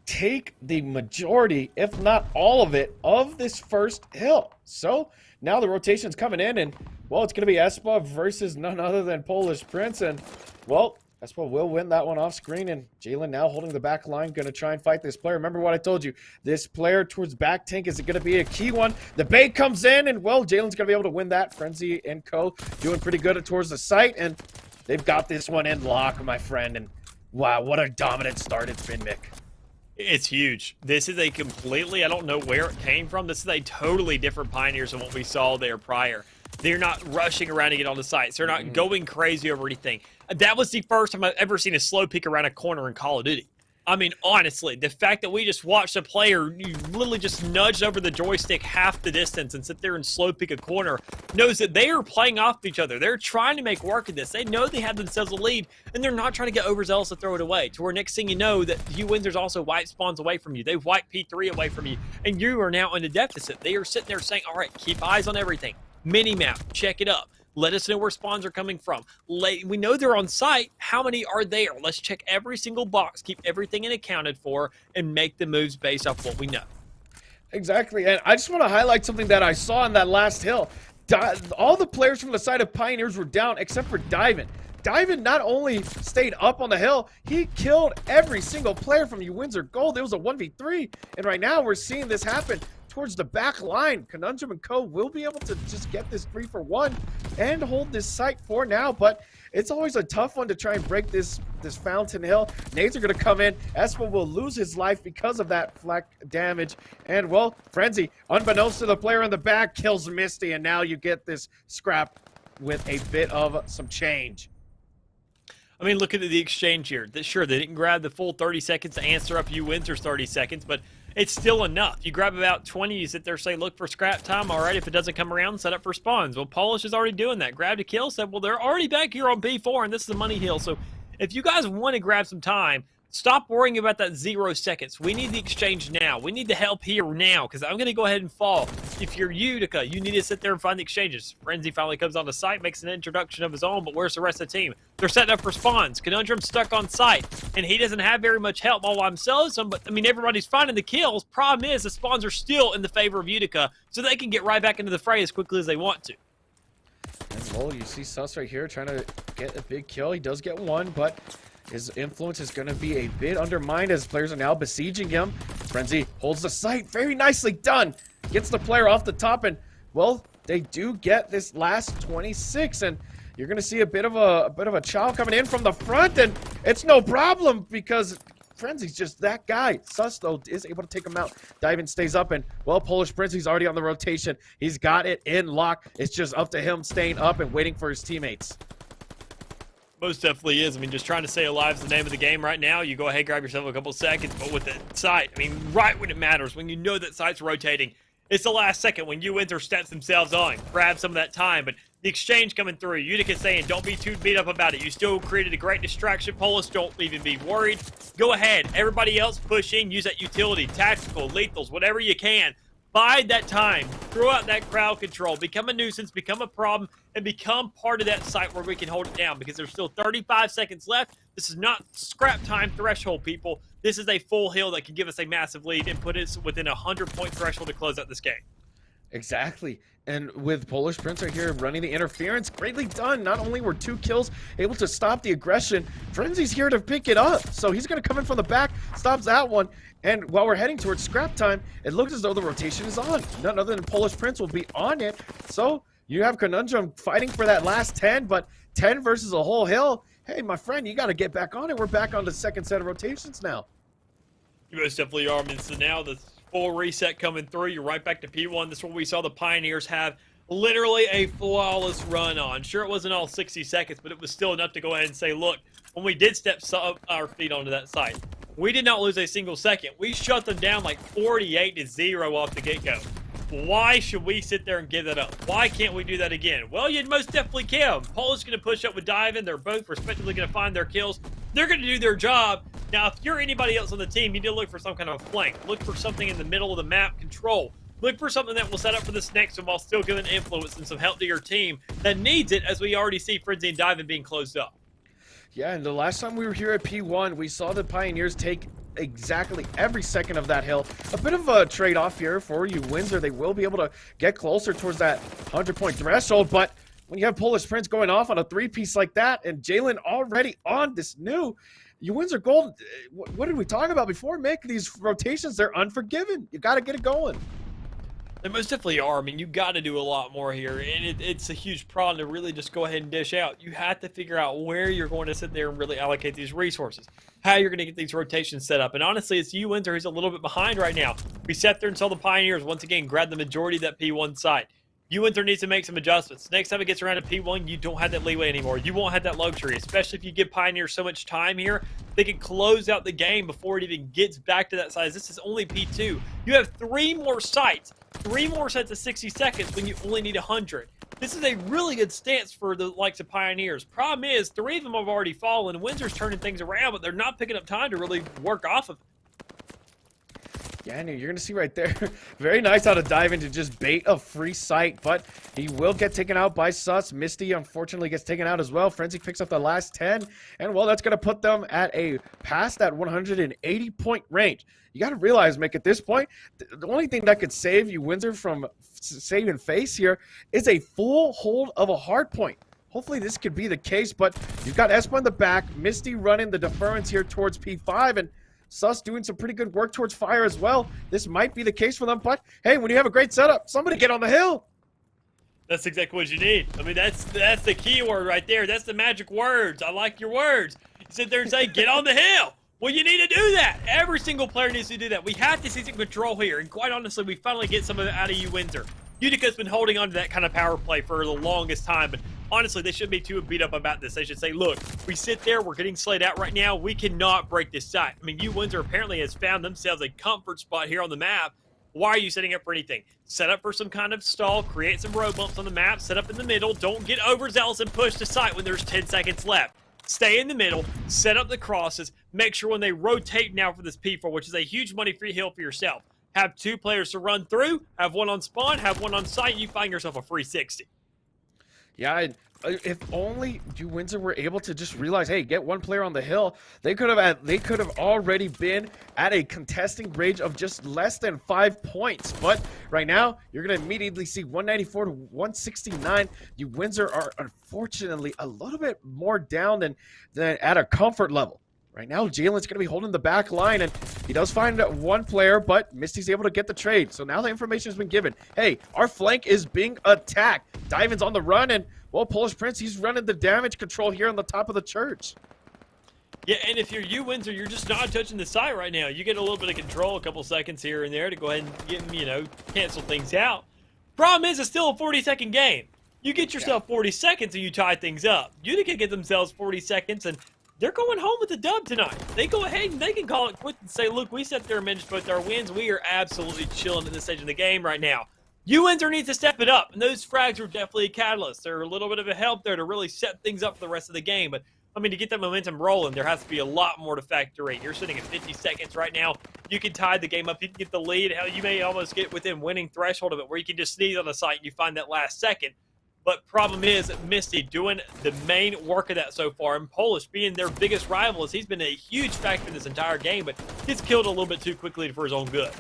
take the majority, if not all of it, of this first hill. So now the rotation's coming in, and, well, it's going to be Espa versus none other than Polish Prince, and, well, Espa will win that one off screen, and Jalen now holding the back line, going to try and fight this player. Remember what I told you, this player towards back tank is going to be a key one. The bait comes in, and, well, Jalen's going to be able to win that. Frenzy and co doing pretty good towards the site, and they've got this one in lock, my friend, and wow, what a dominant start it's been, Mick. It's huge. This is a completely, I don't know where it came from. This is a totally different Pioneers than what we saw there prior. They're not rushing around to get on the sites. They're not going crazy over anything. That was the first time I've ever seen a slow peek around a corner in Call of Duty. I mean, honestly, the fact that we just watched a player literally just nudge over the joystick half the distance and sit there and slow peek a corner knows that they are playing off each other. They're trying to make work of this. They know they have themselves a lead, and they're not trying to get overzealous to throw it away. To where next thing you know, that UWindsor's also wipe spawns away from you. They've wiped P3 away from you, and you are now in a deficit. They are sitting there saying, all right, keep eyes on everything. Mini-map, check it up. Let us know where spawns are coming from. We know they're on site. How many are there? Let's check every single box, keep everything accounted for, and make the moves based off what we know. Exactly, and I just want to highlight something that I saw in that last hill. All the players from the side of Pioneers were down except for Diven. Diven not only stayed up on the hill, he killed every single player from UWindsor Gold. It was a 1v3, and right now we're seeing this happen towards the back line. Conundrum and Co will be able to just get this 3-for-1 and hold this site for now, but it's always a tough one to try and break this Fountain Hill. Nades are going to come in. Espa will lose his life because of that flak damage, and, well, Frenzy, unbeknownst to the player in the back, kills Misty, and now you get this scrap with a bit of some change. I mean, look at the exchange here. Sure, they didn't grab the full 30 seconds to answer up UWindsor's 30 seconds, but it's still enough. You grab about 20, you sit there, say, look for scrap time. All right, if it doesn't come around, set up for spawns. Well, Polish is already doing that. Grabbed a kill, said, well, they're already back here on P4, and this is a money hill. So if you guys want to grab some time, stop worrying about that 0 seconds. We need the exchange now. We need the help here now, because I'm going to go ahead and fall. If you're Utica, you need to sit there and find the exchanges. Frenzy finally comes on the site, makes an introduction of his own, but where's the rest of the team? They're setting up for spawns. Conundrum's stuck on site, and he doesn't have very much help all by himself. But, I mean, everybody's finding the kills. Problem is, the spawns are still in the favor of Utica, so they can get right back into the fray as quickly as they want to. well, you see Sus right here trying to get a big kill. He does get one, but his influence is going to be a bit undermined as players are now besieging him. Frenzy holds the site. Very nicely done. Gets the player off the top, and, well, they do get this last 26, and you're going to see a bit of a chow coming in from the front, and it's no problem because Frenzy's just that guy. Sus, though, is able to take him out. Diving stays up, and, well, Polish Frenzy's already on the rotation. He's got it in lock. It's just up to him staying up and waiting for his teammates. Most definitely is. I mean, just trying to stay alive is the name of the game right now. You go ahead, grab yourself a couple seconds, but with the site, I mean, right when it matters, when you know that site's rotating, it's the last second when UWindsor steps themselves on, grab some of that time, but the exchange coming through, Utica saying, don't be too beat up about it. You still created a great distraction, Polish, don't even be worried. Go ahead, everybody else push in, use that utility, tactical, lethals, whatever you can. Bide that time, throw out that crowd control, become a nuisance, become a problem, and become part of that site where we can hold it down because there's still 35 seconds left. This is not scrap time threshold, people. This is a full hill that can give us a massive lead and put us within a 100-point threshold to close out this game. Exactly. And with Polish Prince right here running the interference, greatly done. Not only were 2 kills able to stop the aggression, Frenzy's here to pick it up. So he's going to come in from the back, stops that one. And while we're heading towards scrap time, it looks as though the rotation is on. None other than Polish Prince will be on it. So you have Conundrum fighting for that last 10, but 10 versus a whole hill. Hey, my friend, you got to get back on it. We're back on the second set of rotations now. You most definitely are. I mean, so now the full reset coming through. You're right back to P1. This is what we saw the Pioneers have literally a flawless run on. Sure, it wasn't all 60 seconds, but it was still enough to go ahead and say, look, when we did step our feet onto that site, we did not lose a single second. We shut them down like 48-0 off the get-go. Why should we sit there and give that up? Why can't we do that again? Well, you most definitely can. Polish going to push up with Diving. They're both respectively going to find their kills. They're going to do their job. Now, if you're anybody else on the team, you need to look for some kind of a flank. Look for something in the middle of the map, control. Look for something that will set up for this next one while still giving influence and some help to your team that needs it, as we already see Frenzy and Diving being closed up. Yeah, and the last time we were here at P1, we saw the Pioneers take exactly every second of that hill. A bit of a trade-off here for UWindsor. They will be able to get closer towards that 100-point threshold, but when you have Polish Prince going off on a 3-piece like that and Jalen already on this new UWindsor Gold, what did we talk about before? Make these rotations, they're unforgiving. You got to get it going. They most definitely are. I mean, you got to do a lot more here, and it's a huge problem to really just go ahead and dish out. You have to figure out where you're going to sit there and really allocate these resources, how you're going to get these rotations set up. And honestly, it's UWindsor who's a little bit behind right now. We sat there and saw the Pioneers once again grab the majority of that P1 site. UWindsor needs to make some adjustments. Next time it gets around to P1, you don't have that leeway anymore. You won't have that luxury, especially if you give Pioneers so much time here. They can close out the game before it even gets back to that size. This is only P2. You have 3 more sites. 3 more sets of 60 seconds when you only need 100. This is a really good stance for the likes of Pioneers. Problem is, 3 of them have already fallen. Windsor's turning things around, but they're not picking up time to really work off of it. Yeah, you're going to see right there. Very nice how to dive into just bait a free site, but he will get taken out by Sus. Misty, unfortunately, gets taken out as well. Frenzy picks up the last 10, and, well, that's going to put them at a past that 180-point range. You got to realize, Mick, at this point, the only thing that could save UWindsor from saving face here is a full hold of a hard point. Hopefully this could be the case, but you've got Espa in the back, Misty running the deference here towards P5, and Sus doing some pretty good work towards fire as well. This might be the case for them, but hey, when you have a great setup, somebody get on the hill. That's exactly what you need. I mean, that's the key word right there. That's the magic words. I like your words. You sit there and say, get on the hill. Well, you need to do that. Every single player needs to do that. We have to see some control here, and quite honestly, we finally get some of it out of UWindsor. Utica's been holding on to that kind of power play for the longest time, but honestly, they shouldn't be too beat up about this. They should say, look, we sit there, we're getting slayed out right now, we cannot break this site. I mean, UWindsor apparently has found themselves a comfort spot here on the map. Why are you setting up for anything? Set up for some kind of stall, create some road bumps on the map, set up in the middle, don't get overzealous and push the site when there's 10 seconds left. Stay in the middle, set up the crosses, make sure when they rotate now for this P4, which is a huge money free hill for yourself, have 2 players to run through, have 1 on spawn, have 1 on site, you find yourself a free 60. Yeah, and if only UWindsor were able to just realize, hey, get one player on the hill, they could have already been at a contesting range of just less than 5 points. But right now, you're gonna immediately see 194 to 169. UWindsor are unfortunately a little bit more down than at a comfort level. Right now, Jalen's going to be holding the back line, and he does find one player, but Misty's able to get the trade. So now the information has been given. Hey, our flank is being attacked. Diamond's on the run, and, well, Polish Prince, he's running the damage control here on the top of the church. Yeah, and if you're UWindsor, you're just not touching the site right now. You get a little bit of control, a couple seconds here and there to go ahead and get, cancel things out. Problem is, it's still a 40-second game. You get yourself 40 seconds and you tie things up. Utica get themselves 40 seconds, and they're going home with the dub tonight. They go ahead and they can call it quits and say, look, we sat there and managed both our wins. We are absolutely chilling at this stage of the game right now. UWindsor needs to step it up, and those frags are definitely a catalyst. They're a little bit of a help there to really set things up for the rest of the game. But, I mean, to get that momentum rolling, there has to be a lot more to factor in. You're sitting at 50 seconds right now. You can tie the game up. You can get the lead. Hell, you may almost get within winning threshold of it where you can just sneeze on the site and you find that last second. But problem is, Misty doing the main work of that so far, and Polish being their biggest rival, as he's been a huge factor in this entire game, but he's killed a little bit too quickly for his own good.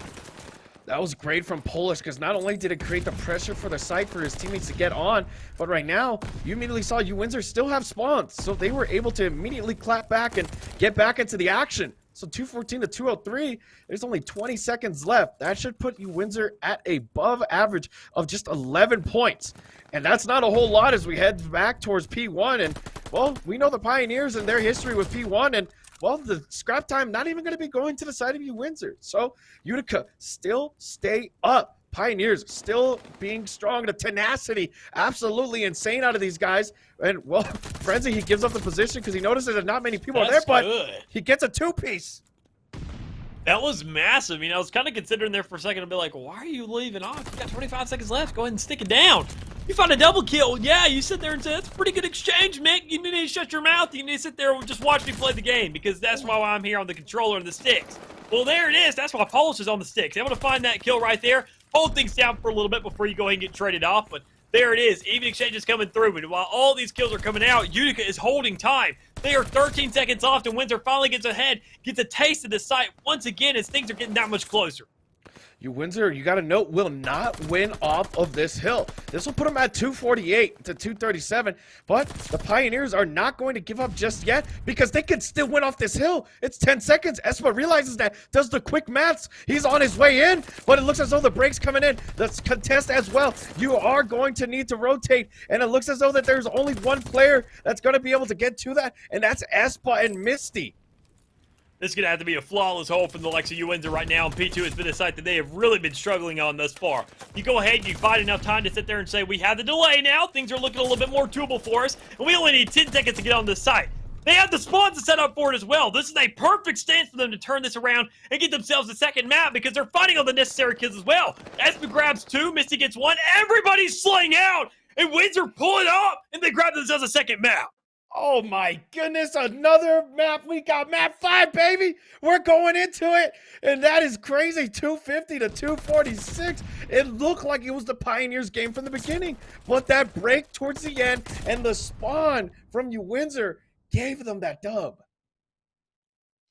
That was great from Polish, because not only did it create the pressure for the site for his teammates to get on, but right now, you immediately saw UWindsor still have spawns, so they were able to immediately clap back and get back into the action. So 214 to 203, there's only 20 seconds left. That should put UWindsor at above average of just 11 points. And that's not a whole lot as we head back towards P1. And, well, we know the Pioneers and their history with P1. And, well, the scrap time not even going to be going to the side of UWindsor. So Utica still stay up. Pioneers still being strong. The tenacity, absolutely insane out of these guys. And, well, Frenzy, he gives up the position because he notices that not many people are there, but he gets a two-piece. That was massive. I was kind of considering there for a second to be like, why are you leaving off? You got 25 seconds left. Go ahead and stick it down. You find a double kill. Yeah, you sit there and say, that's a pretty good exchange, Mick. You need to shut your mouth. You need to sit there and just watch me play the game, because that's why I'm here on the controller and the sticks. Well, there it is. That's why Polish is on the sticks. Able to find that kill right there. Hold things down for a little bit before you go ahead and get traded off, but there it is. Even exchanges coming through. But while all these kills are coming out, Utica is holding time. They are 13 seconds off, and Windsor finally gets ahead, gets a taste of the site once again as things are getting that much closer. UWindsor, you got to note, will not win off of this hill. This will put them at 248 to 237, but the Pioneers are not going to give up just yet because they can still win off this hill. It's 10 seconds. Espa realizes that, does the quick maths. He's on his way in, but it looks as though the break's coming in. Let's contest as well. You are going to need to rotate, and it looks as though that there's only one player that's going to be able to get to that, and that's Espa and Misty. This is going to have to be a flawless hole from the likes of UWindsor right now, and P2 has been a site that they have really been struggling on thus far. You go ahead and you find enough time to sit there and say, we have the delay now, things are looking a little bit more doable for us, and we only need 10 seconds to get on this site. They have the spawns to set up for it as well. This is a perfect stance for them to turn this around and get themselves a second map, because they're finding all the necessary kills as well. Espa grabs two, Misty gets one, everybody's slaying out, and Windsor pull it up, and they grab themselves a second map. Oh my goodness, another map. We got map 5, baby. We're going into it, and that is crazy. 250 to 246. It looked like it was the Pioneers game from the beginning, but that break towards the end and the spawn from UWindsor gave them that dub.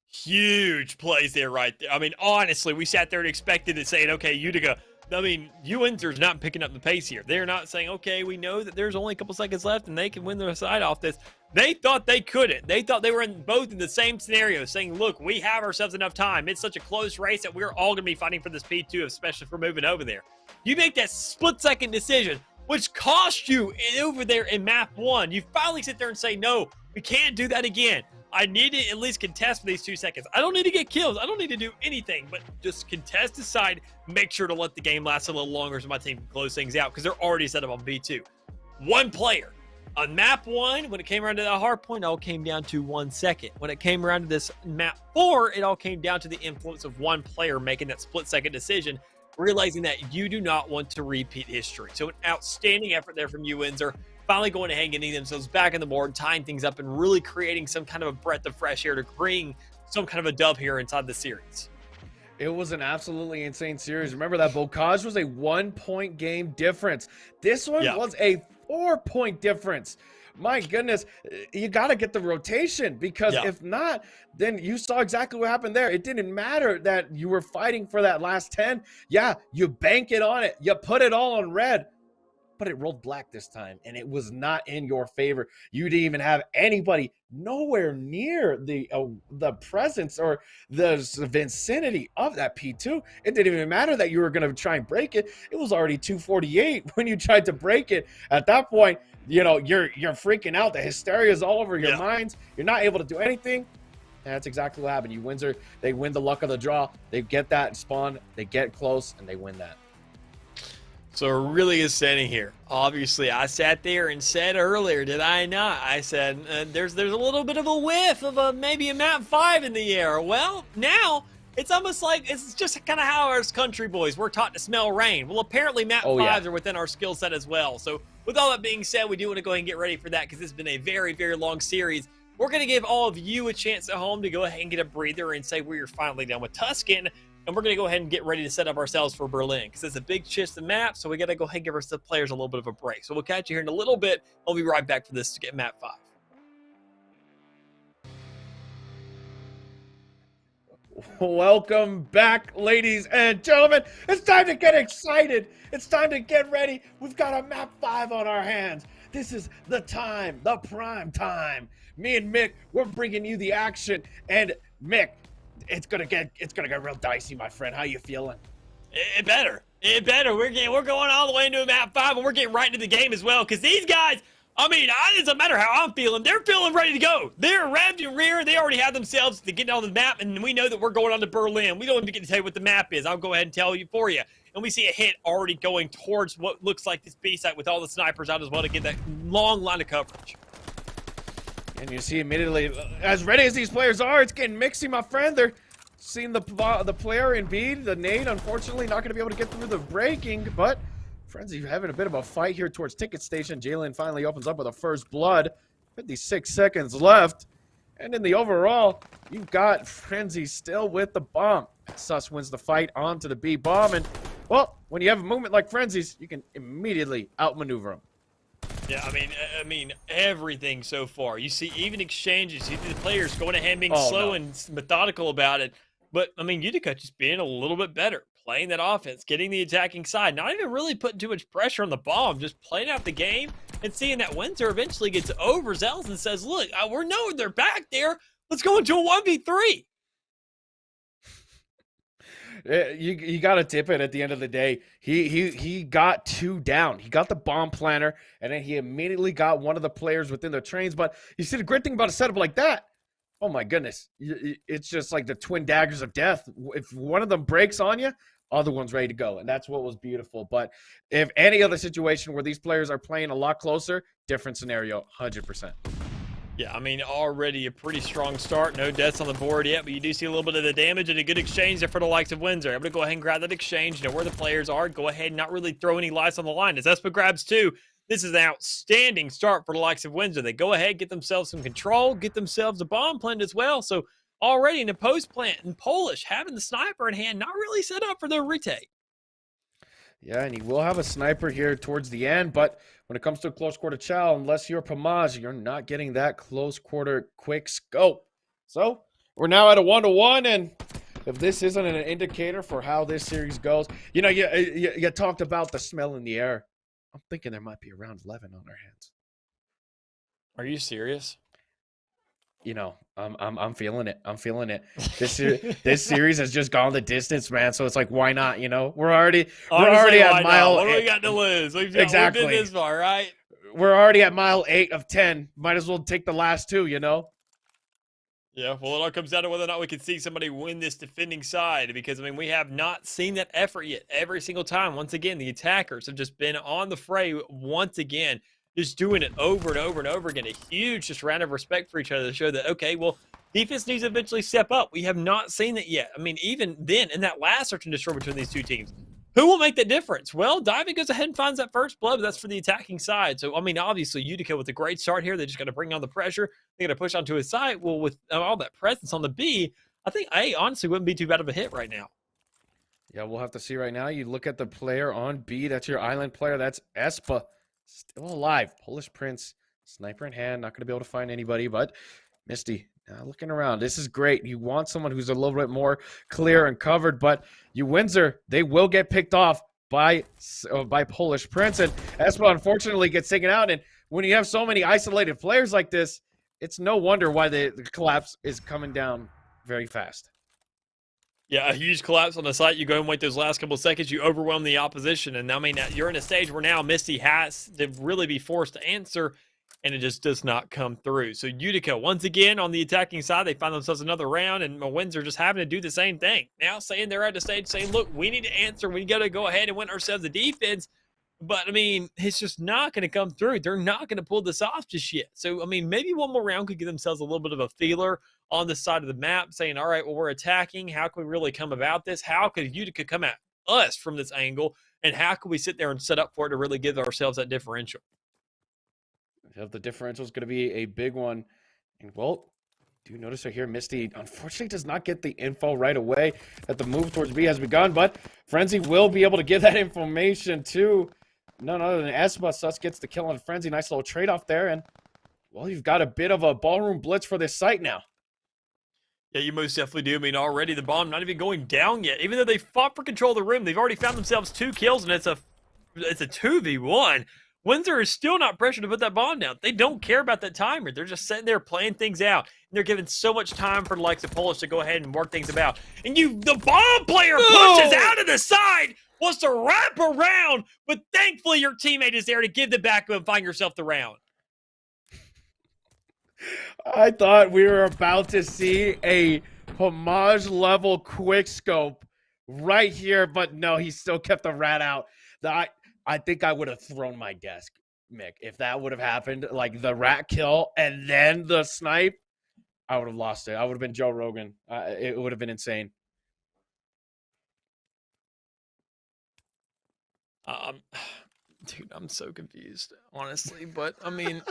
Huge plays there right there. Honestly, we sat there and expected it, saying, okay, Utica, UWindsor's not picking up the pace here. They're not saying, okay, we know that there's only a couple seconds left and they can win their side off this. They thought they couldn't. They thought they were both in the same scenario, saying, look, we have ourselves enough time. It's such a close race that we're all going to be fighting for this P2, especially for moving over there. You make that split-second decision, which cost you over there in map 1. You finally sit there and say, no, we can't do that again. I need to at least contest for these 2 seconds. I don't need to get kills. I don't need to do anything, but just contest the side. Make sure to let the game last a little longer so my team can close things out, because they're already set up on B2. One player. On map 1, when it came around to that hard point, it all came down to 1 second. When it came around to this map 4, it all came down to the influence of one player making that split-second decision, realizing that you do not want to repeat history. So an outstanding effort there from UWindsor. Finally going ahead and getting themselves back on the board, tying things up, and really creating some kind of a breath of fresh air to bring some kind of a dub here inside the series. It was an absolutely insane series. Remember that Bocage was a 1-point game difference. This one was a 4-point difference. My goodness, you got to get the rotation, because if not, then you saw exactly what happened there. It didn't matter that you were fighting for that last 10. Yeah, you bank it on it. You put it all on red, but it rolled black this time, and it was not in your favor. You didn't even have anybody nowhere near the presence or the vicinity of that P2. It didn't even matter that you were going to try and break it. It was already 248 when you tried to break it. At that point, you know, you're freaking out. The hysteria is all over your minds. You're not able to do anything. And that's exactly what happened. UWindsor, they win the luck of the draw. They get that spawn, they get close, and they win that. So it really is standing here. Obviously, I sat there and said earlier, did I not? I said, there's a little bit of a whiff of maybe a map 5 in the air. Well, now it's almost like it's just kind of how us country boys, we're taught to smell rain. Well, apparently map 5s are within our skill set as well. So with all that being said, we do want to go ahead and get ready for that, because this has been a very, very long series. We're going to give all of you a chance at home to go ahead and get a breather and say we're finally done with Tuscan. And we're going to go ahead and get ready to set up ourselves for Berlin, because it's a big chist of maps, so we got to go ahead and give our players a little bit of a break. So we'll catch you here in a little bit. I'll be right back for this to get map 5. Welcome back, ladies and gentlemen. It's time to get excited. It's time to get ready. We've got a map 5 on our hands. This is the time, the prime time. Me and Mick, we're bringing you the action. And Mick, it's gonna get real dicey, my friend. How you feeling? It better. We're going all the way into a map 5, and we're getting right into the game as well, because these guys, I mean, it doesn't matter how I'm feeling. They're feeling ready to go. They're revved and rear. They already have themselves to get on the map, and we know that we're going on to Berlin. We don't even get to tell you what the map is. I'll go ahead and tell you for you. And we see a hit already going towards what looks like this B site with all the snipers out as well to get that long line of coverage. And you see immediately, as ready as these players are, it's getting mixy, my friend. They're seeing the player in B, the nade, unfortunately not going to be able to get through the breaking, but Frenzy having a bit of a fight here towards Ticket Station. Jalen finally opens up with a first blood. 56 seconds left. And in the overall, you've got Frenzy still with the bomb. Sus wins the fight onto the B bomb. And, well, when you have a movement like Frenzy's, you can immediately outmaneuver them. Yeah, I mean, everything so far. You see even exchanges. You see the players going ahead and being slow and methodical about it. But, I mean, Utica just being a little bit better. Playing that offense, getting the attacking side. Not even really putting too much pressure on the bomb. Just playing out the game and seeing that Windsor eventually gets overzealous and says, look, we know they're back there. Let's go into a 1v3. You got to tip it at the end of the day. He got 2 down. He got the bomb planner, and then he immediately got one of the players within the trains. But you see, the great thing about a setup like that, oh my goodness, it's just like the twin daggers of death. If one of them breaks on you, other one's ready to go, and that's what was beautiful. But if any other situation where these players are playing a lot closer, different scenario, 100%. Yeah, I mean, already a pretty strong start. No deaths on the board yet, but you do see a little bit of the damage and a good exchange there for the likes of Windsor. I'm going to go ahead and grab that exchange. You know where the players are. Go ahead and not really throw any lives on the line. As Espa grabs 2, this is an outstanding start for the likes of Windsor. They go ahead, get themselves some control, get themselves a bomb plant as well. So already in a post plant in Polish, having the sniper in hand, not really set up for their retake. Yeah, and he will have a sniper here towards the end, but when it comes to a close quarter chow, unless you're Pamaj, you're not getting that close quarter quick scope. So we're now at a 1-1, and if this isn't an indicator for how this series goes, you know, you talked about the smell in the air. I'm thinking there might be around 11 on our hands. Are you serious? You know, I'm feeling it. I'm feeling it. This series has just gone the distance, man. So it's like, why not? You know, we're already at mile. What do we got to lose? We've been this far, right? We're already at mile 8 of 10. Might as well take the last 2. You know. Yeah, well, it all comes down to whether or not we can see somebody win this defending side, because, I mean, we have not seen that effort yet. Every single time, once again, the attackers have just been on the fray once again, just doing it over and over and over again. A huge just round of respect for each other to show that, okay, well, defense needs to eventually step up. We have not seen that yet. I mean, even then, in that last search and destroy between these two teams, who will make that difference? Well, Diving goes ahead and finds that first blood, but that's for the attacking side. So, I mean, obviously, Utica with a great start here. They just got to bring on the pressure. They got to push onto his side. Well, with all that presence on the B, I think A honestly wouldn't be too bad of a hit right now. Yeah, we'll have to see right now. You look at the player on B. That's your island player. That's Espa. still alive. Polish Prince, sniper in hand, not going to be able to find anybody, but Misty, looking around. This is great. You want someone who's a little bit more clear and covered, but UWindsor, they will get picked off by Polish Prince, and Espa unfortunately gets taken out. And when you have so many isolated players like this, it's no wonder why the collapse is coming down very fast. Yeah, a huge collapse on the site. You go and wait those last couple of seconds. You overwhelm the opposition. And I mean, you're in a stage where now Misty has to really be forced to answer, and it just does not come through. So Utica, once again, on the attacking side, they find themselves another round, and UWindsor just having to do the same thing. Now saying they're at the stage saying, look, we need to answer. We got to go ahead and win ourselves a defense. But, I mean, it's just not going to come through. They're not going to pull this off just yet. So, I mean, maybe one more round could give themselves a little bit of a feeler on the side of the map, saying, all right, well, we're attacking. How can we really come about this? How could Utica come at us from this angle? And how can we sit there and set up for it to really give ourselves that differential? The differential is going to be a big one. And, well, do you notice right here, Misty unfortunately does not get the info right away that the move towards B has begun, but Frenzy will be able to give that information to none other than Espa. Sus gets the kill on Frenzy. Nice little trade-off there, and, well, you've got a bit of a ballroom blitz for this site now. Yeah, you most definitely do. I mean, already the bomb not even going down yet. Even though they fought for control of the room, they've already found themselves 2 kills, and it's a 2v1. Windsor is still not pressured to put that bomb down. They don't care about that timer. They're just sitting there playing things out. And they're giving so much time for the likes of Polish to go ahead and work things about. And the bomb player pushes out of the side, wants to wrap around, but thankfully your teammate is there to give the backup and find yourself the round. I thought we were about to see a homage level quick scope right here, but no, he still kept the rat out. I think I would have thrown my desk, Mick, if that would have happened, like the rat kill and then the snipe. I would have lost it. I would have been Joe Rogan. It would have been insane. Dude, I'm so confused, honestly. But I mean,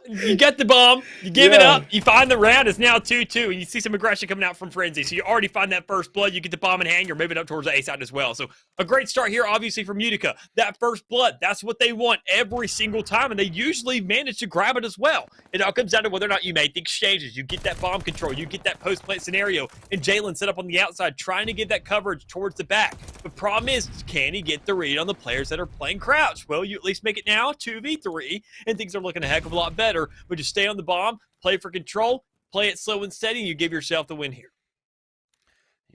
you get the bomb, you give it up, you find the round. It's now 2-2, and you see some aggression coming out from Frenzy. So you already find that first blood. You get the bomb in hand. You're moving up towards the A side as well. So a great start here, obviously, from Utica. That first blood, that's what they want every single time, and they usually manage to grab it as well. It all comes down to whether or not you make the exchanges. You get that bomb control. You get that post-plant scenario, and Jalen set up on the outside trying to get that coverage towards the back. The problem is, can he get the read on the players that are playing crouch? Well, you at least make it now 2v3, and things are looking a heck of a lot better. But just stay on the bomb, play for control, play it slow and steady, and you give yourself the win here.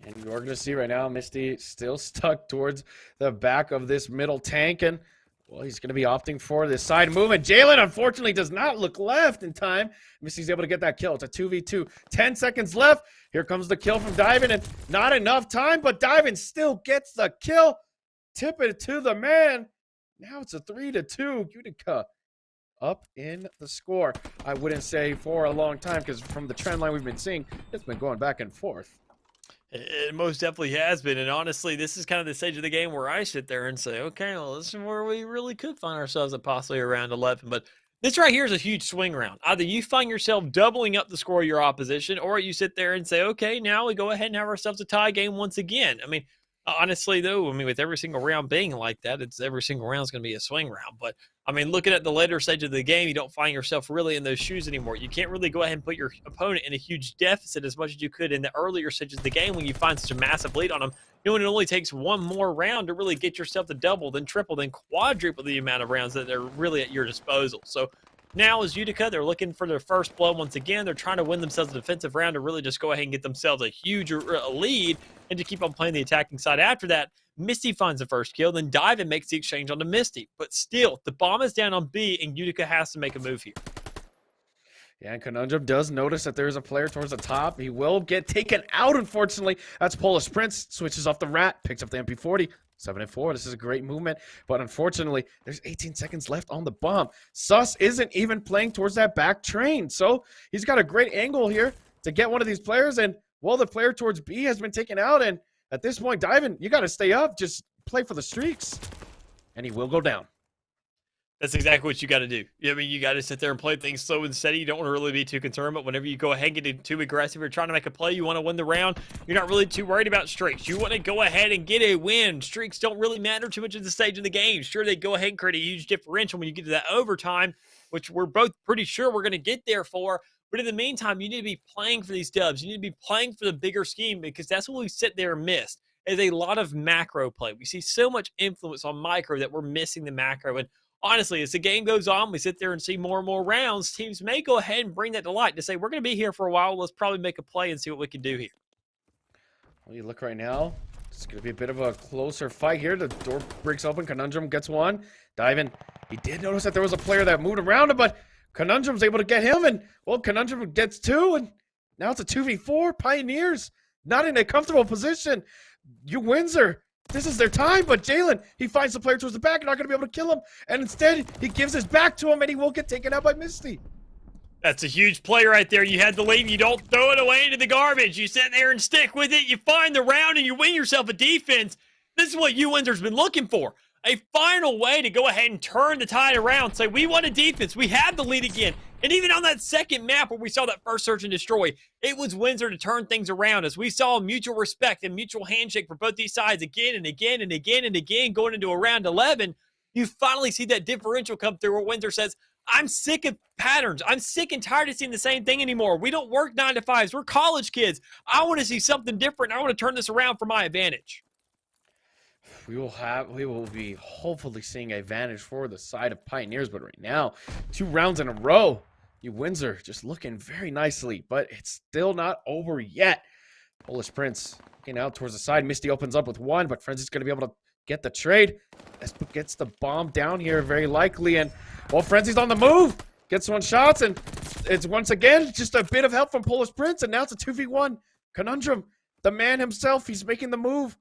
And you're going to see right now, Misty still stuck towards the back of this middle tank, and, well, he's going to be opting for this side movement. Jalen, unfortunately, does not look left in time. Misty's able to get that kill. It's a 2v2. 10 seconds left. Here comes the kill from Divin, and not enough time, but Divin still gets the kill. Tip it to the man. Now it's a 3-2. Utica up in the score. I wouldn't say for a long time, because from the trend line we've been seeing, it's been going back and forth. It most definitely has been, and honestly, this is kind of the stage of the game where I sit there and say, okay, well, this is where we really could find ourselves at possibly around 11, but this right here is a huge swing round. Either you find yourself doubling up the score of your opposition, or you sit there and say, okay, now we go ahead and have ourselves a tie game once again. I mean, honestly, though, I mean, with every single round being like that, it's every single round is going to be a swing round. But, I mean, looking at the later stage of the game, you don't find yourself really in those shoes anymore. You can't really go ahead and put your opponent in a huge deficit as much as you could in the earlier stages of the game when you find such a massive lead on them. You know, it only takes one more round to really get yourself to double, then triple, then quadruple the amount of rounds that are really at your disposal. So now as Utica, they're looking for their first blood once again. They're trying to win themselves a defensive round to really just go ahead and get themselves a huge lead and to keep on playing the attacking side. After that, Misty finds the first kill, then Dive makes the exchange onto Misty. But still, the bomb is down on B, and Utica has to make a move here. Yeah, and Conundrum does notice that there is a player towards the top. He will get taken out, unfortunately. That's Polish Prince. Switches off the rat, picks up the MP40. 7-4. This is a great movement, but unfortunately, there's 18 seconds left on the bomb. Sus isn't even playing towards that back train, so he's got a great angle here to get one of these players, and, well, the player towards B has been taken out, and at this point, Divin, you got to stay up. Just play for the streaks, and he will go down. That's exactly what you got to do. I mean, you got to sit there and play things slow and steady. You don't want to really be too concerned, but whenever you go ahead and get too aggressive, you're trying to make a play, you want to win the round, you're not really too worried about streaks. You want to go ahead and get a win. Streaks don't really matter too much at the stage of the game. Sure, they go ahead and create a huge differential when you get to that overtime, which we're both pretty sure we're going to get there for. But in the meantime, you need to be playing for these dubs. You need to be playing for the bigger scheme, because that's what we sit there and miss, is a lot of macro play. We see so much influence on micro that we're missing the macro. And honestly, as the game goes on, we sit there and see more and more rounds. Teams may go ahead and bring that to light to say, we're going to be here for a while. Let's probably make a play and see what we can do here. Well, you look right now, it's going to be a bit of a closer fight here. The door breaks open. Conundrum gets one. Diving. He did notice that there was a player that moved around him, but Conundrum's able to get him. And, well, Conundrum gets two. And now it's a 2v4. Pioneers not in a comfortable position. UWindsor, this is their time, but Jalen, he finds the player towards the back, not going to be able to kill him, and instead, he gives his back to him, and he will get taken out by Misty. That's a huge play right there. You had the lead, and you don't throw it away into the garbage. You sit there and stick with it, you find the round, and you win yourself a defense. This is what UWindsor's been looking for. A final way to go ahead and turn the tide around, say, we want a defense, we have the lead again. And even on that second map where we saw that first search and destroy, it was Windsor to turn things around, as we saw mutual respect and mutual handshake for both these sides again and again and again and again going into a round 11. You finally see that differential come through where Windsor says, I'm sick of patterns. I'm sick and tired of seeing the same thing anymore. We don't work 9 to 5s. We're college kids. I want to see something different. I want to turn this around for my advantage. We will be hopefully seeing a advantage for the side of Pioneers, but right now, 2 rounds in a row. UWindsor just looking very nicely, but it's still not over yet. Polish Prince looking out towards the side. Misty opens up with 1, but Frenzy's going to be able to get the trade. Espa gets the bomb down here, very likely, and, well, Frenzy's on the move. Gets 1 shot, and it's once again just a bit of help from Polish Prince, and now it's a 2v1. Conundrum, the man himself, he's making the move.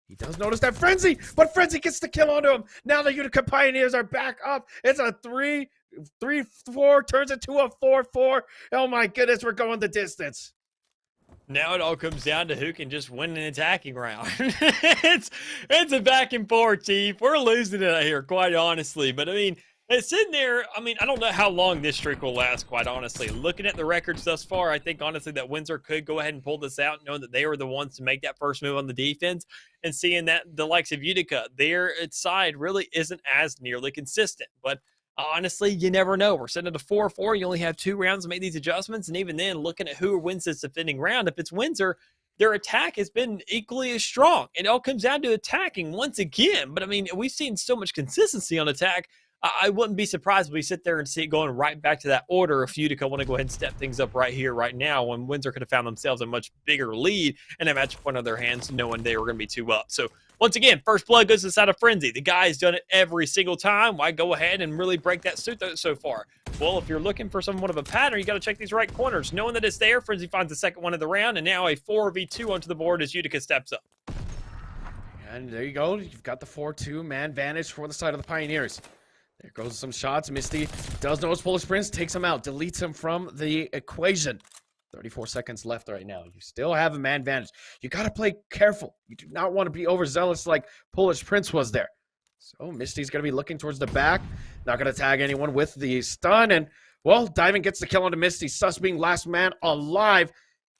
He does notice that Frenzy, but Frenzy gets the kill onto him. Now the Utica Pioneers are back up. It's a 3-4, turns into a 4-4. Oh my goodness, we're going the distance. Now it all comes down to who can just win an attacking round. it's a back and forth, Chief. We're losing it here, quite honestly. But I mean, it's sitting there. I mean, I don't know how long this streak will last, quite honestly. Looking at the records thus far, I think honestly that Windsor could go ahead and pull this out, knowing that they were the ones to make that first move on the defense, and seeing that the likes of Utica, their side really isn't as nearly consistent. But honestly, you never know. We're sitting at a 4-4. You only have 2 rounds to make these adjustments, and even then, looking at who wins this defending round, if it's Windsor, their attack has been equally as strong. It all comes down to attacking once again. But I mean, we've seen so much consistency on attack. I wouldn't be surprised if we sit there and see it going right back to that order if Utica want to go ahead and step things up right here, right now, when Windsor could have found themselves a much bigger lead and a match point on their hands, knowing they were going to be 2 up. So once again, first blood goes to the side of Frenzy. The guy's done it every single time. Why go ahead and really break that suit so far? Well, if you're looking for somewhat of a pattern, you got to check these right corners. Knowing that it's there, Frenzy finds the second one of the round, and now a 4v2 onto the board as Utica steps up. And there you go. You've got the 4-2 man vantage for the side of the Pioneers. There goes some shots. Misty does notice Polish Prince, takes him out, deletes him from the equation. 34 seconds left right now. You still have a man advantage. You got to play careful. You do not want to be overzealous like Polish Prince was there. So Misty's going to be looking towards the back. Not going to tag anyone with the stun. And, well, Diving gets the kill onto Misty. Sus being last man alive.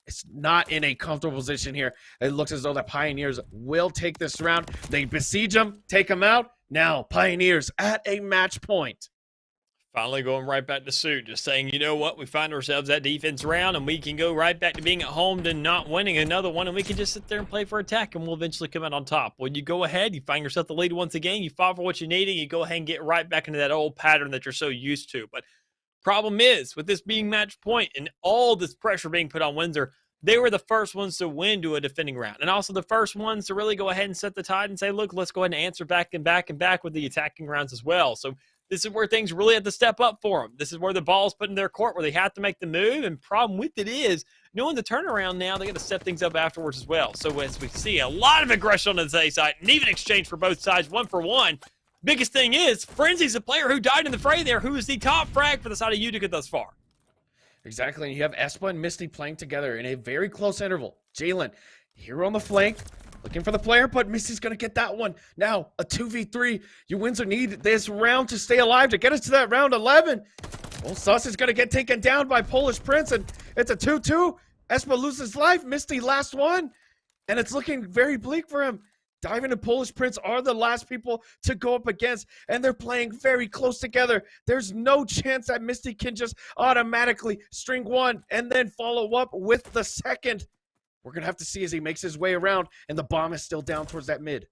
It's not in a comfortable position here. It looks as though the Pioneers will take this round. They besiege him, take him out. Now, Pioneers at a match point. Finally going right back to suit, just saying, you know what, we find ourselves that defense round, and we can go right back to being at home to not winning another one, and we can just sit there and play for attack, and we'll eventually come out on top. When you go ahead, you find yourself the lead once again, you fought for what you needed, you go ahead and get right back into that old pattern that you're so used to. But problem is, with this being match point and all this pressure being put on Windsor, they were the first ones to win to a defending round, and also the first ones to really go ahead and set the tide and say, look, let's go ahead and answer back and back and back with the attacking rounds as well. So this is where things really have to step up for them. This is where the ball's put in their court, where they have to make the move, and problem with it is, knowing the turnaround now, they got to step things up afterwards as well. So as we see, a lot of aggression on the A side, and even exchange for both sides, 1-for-1. Biggest thing is, Frenzy's a player who died in the fray there, who is the top frag for the side of Utica thus far. Exactly, and you have Espa and Misty playing together in a very close interval. Jalen, here on the flank, Looking for the player, but Misty's going to get that one. Now, a 2v3. UWindsor need this round to stay alive to get us to that round 11. Well, Sus is going to get taken down by Polish Prince, and it's a 2-2. Espa loses life. Misty last one, and it's looking very bleak for him. Diving and Polish Prince are the last people to go up against, and they're playing very close together. There's no chance that Misty can just automatically string one and then follow up with the second. We're going to have to see as he makes his way around, and the bomb is still down towards that mid.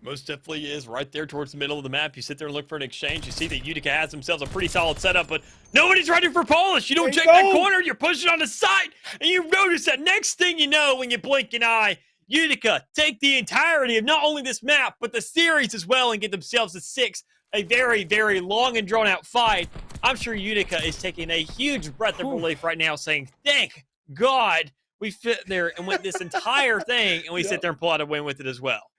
Most definitely is right there towards the middle of the map. You sit there and look for an exchange. You see that Utica has themselves a pretty solid setup, but nobody's ready for Polish. You don't check that corner. You're pushing on the side, and you notice that next thing you know when you blink an eye, Utica take the entirety of not only this map, but the series as well and get themselves a 6. A very, very long and drawn-out fight. I'm sure Utica is taking a huge breath of relief right now saying, thank God we fit there and went this entire thing, and we sit there and pull out a win with it as well.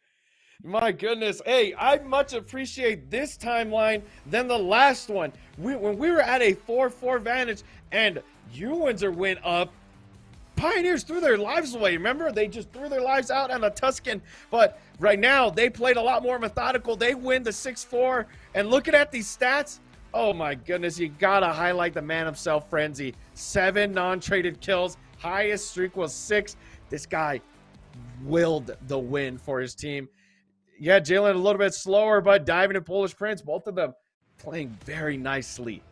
My goodness. Hey, I much appreciate this timeline than the last one. When we were at a 4-4 advantage and UWindsor went up, Pioneers threw their lives away. Remember? They just threw their lives out on a Tuscan. But right now, they played a lot more methodical. They win the 6-4. And looking at these stats, oh my goodness, you got to highlight the man himself, Frenzy. 7 non-traded kills. Highest streak was 6. This guy willed the win for his team. Yeah, Jalen a little bit slower, but Diving and Polish Prince, both of them playing very nicely.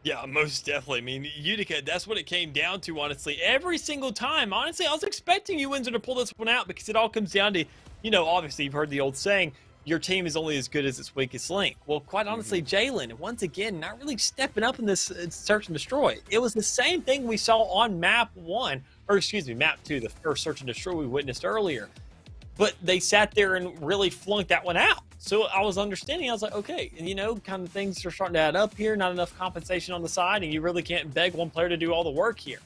Yeah, most definitely. I mean, Utica, that's what it came down to, honestly. Every single time, honestly, I was expecting UWindsor to pull this one out because it all comes down to, you know, obviously you've heard the old saying, your team is only as good as its weakest link. Well, quite honestly, Jalen, once again, not really stepping up in this search and destroy. It was the same thing we saw on map 1, or excuse me, map 2, the first search and destroy we witnessed earlier. But they sat there and really flunked that one out. So I was understanding. I was like, okay, and you know, kind of things are starting to add up here. Not enough compensation on the side, and you really can't beg one player to do all the work here.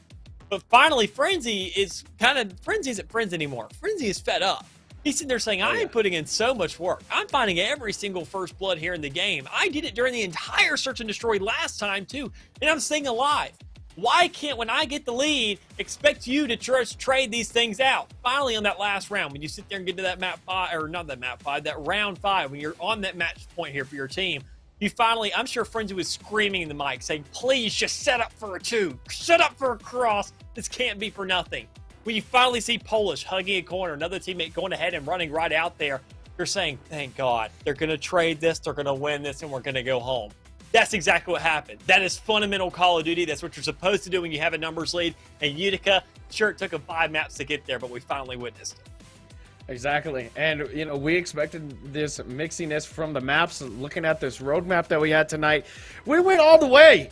But finally, Frenzy isn't Frenzy anymore. Frenzy is fed up. He's sitting there saying, I ain't putting in so much work. I'm finding every single first blood here in the game. I did it during the entire search and destroy last time, too, and I'm staying alive. Why can't, when I get the lead, expect you to just trade these things out? Finally, on that last round, when you sit there and get to that map 5, or not that map 5, that round 5, when you're on that match point here for your team, you finally, I'm sure Frenzy was screaming in the mic, saying, please just set up for a 2. Set up for a cross. This can't be for nothing. When you finally see Polish hugging a corner, another teammate going ahead and running right out there, you're saying, thank God, they're going to trade this, they're going to win this, and we're going to go home. That's exactly what happened. That is fundamental Call of Duty. That's what you're supposed to do when you have a numbers lead. And Utica, sure, it took them 5 maps to get there, but we finally witnessed it. Exactly. And, you know, we expected this mixiness from the maps. Looking at this roadmap that we had tonight, we went all the way.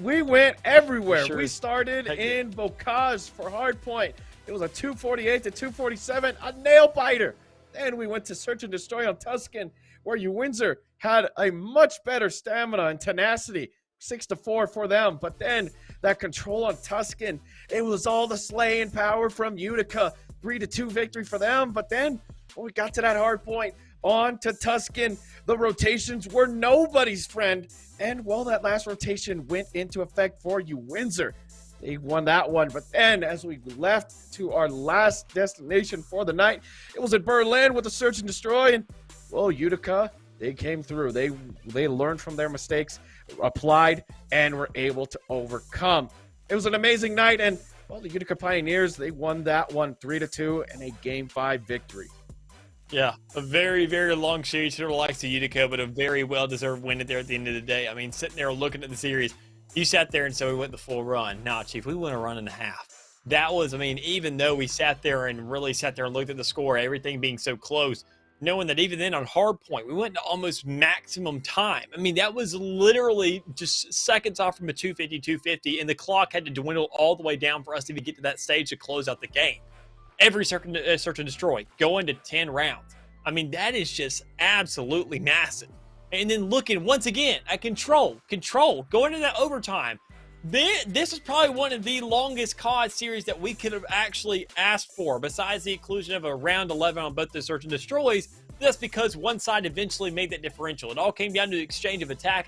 We went everywhere. Sure. We started in Bocage for Hardpoint. It was a 248 to 247, a nail biter. Then we went to Search and Destroy on Tuscan, where UWindsor had a much better stamina and tenacity, 6-4 for them. But then that control on Tuscan, it was all the slaying power from Utica, 3-2 victory for them. But then when we got to that hard point on to Tuscan, the rotations were nobody's friend. And well, that last rotation went into effect for UWindsor. They won that one. But then as we left to our last destination for the night, it was in Berlin with the Search and Destroy. And well, Utica, they came through. They learned from their mistakes, applied, and were able to overcome. It was an amazing night. And well, the Utica Pioneers, they won that one 3-2 in a Game 5 victory. Yeah, a very, very long series for the likes of Utica, but a very well-deserved win there at the end of the day. I mean, sitting there looking at the series, you sat there and said we went the full run. Nah, Chief, we went a run and a half. That was, I mean, even though we sat there and really sat there and looked at the score, everything being so close, knowing that even then on hard point, we went to almost maximum time. I mean, that was literally just seconds off from a 250, and the clock had to dwindle all the way down for us to even get to that stage to close out the game. Every search and destroy, going to 10 rounds. I mean, that is just absolutely massive. And then looking once again at control, going into that overtime. This is probably one of the longest COD series that we could have actually asked for, besides the inclusion of a round 11 on both the search and destroys. That's because one side eventually made that differential. It all came down to the exchange of attack,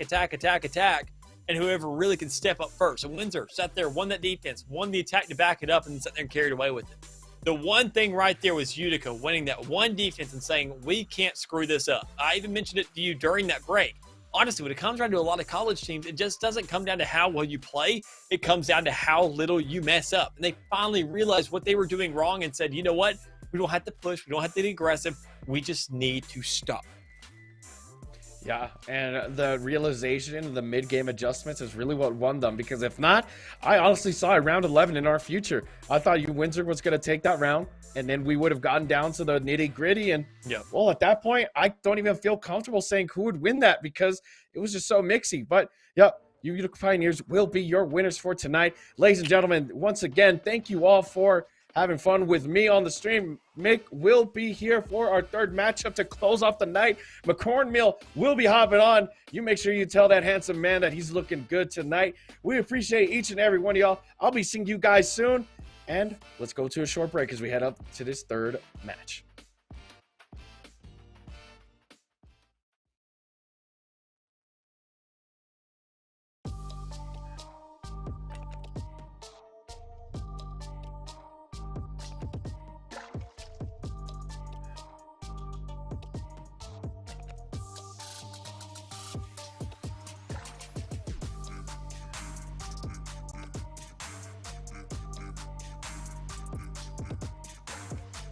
and whoever really can step up first. And Windsor sat there, won that defense, won the attack to back it up, and sat there and carried away with it. The one thing right there was Utica winning that one defense and saying, we can't screw this up. I even mentioned it to you during that break. Honestly, when it comes down to a lot of college teams, it just doesn't come down to how well you play. It comes down to how little you mess up. And they finally realized what they were doing wrong and said, you know what? We don't have to push. We don't have to be aggressive. We just need to stop. Yeah, and the realization, the mid-game adjustments is really what won them, because if not, I honestly saw a round 11 in our future. I thought UWindsor was going to take that round, and then we would have gotten down to the nitty-gritty, and well, at that point, I don't even feel comfortable saying who would win that, because it was just so mixy. But yep, Utica Pioneers will be your winners for tonight. Ladies and gentlemen, once again, thank you all for having fun with me on the stream. Mick will be here for our third matchup to close off the night. McCornmeal will be hopping on. You make sure you tell that handsome man that he's looking good tonight. We appreciate each and every one of y'all. I'll be seeing you guys soon. And let's go to a short break as we head up to this third match.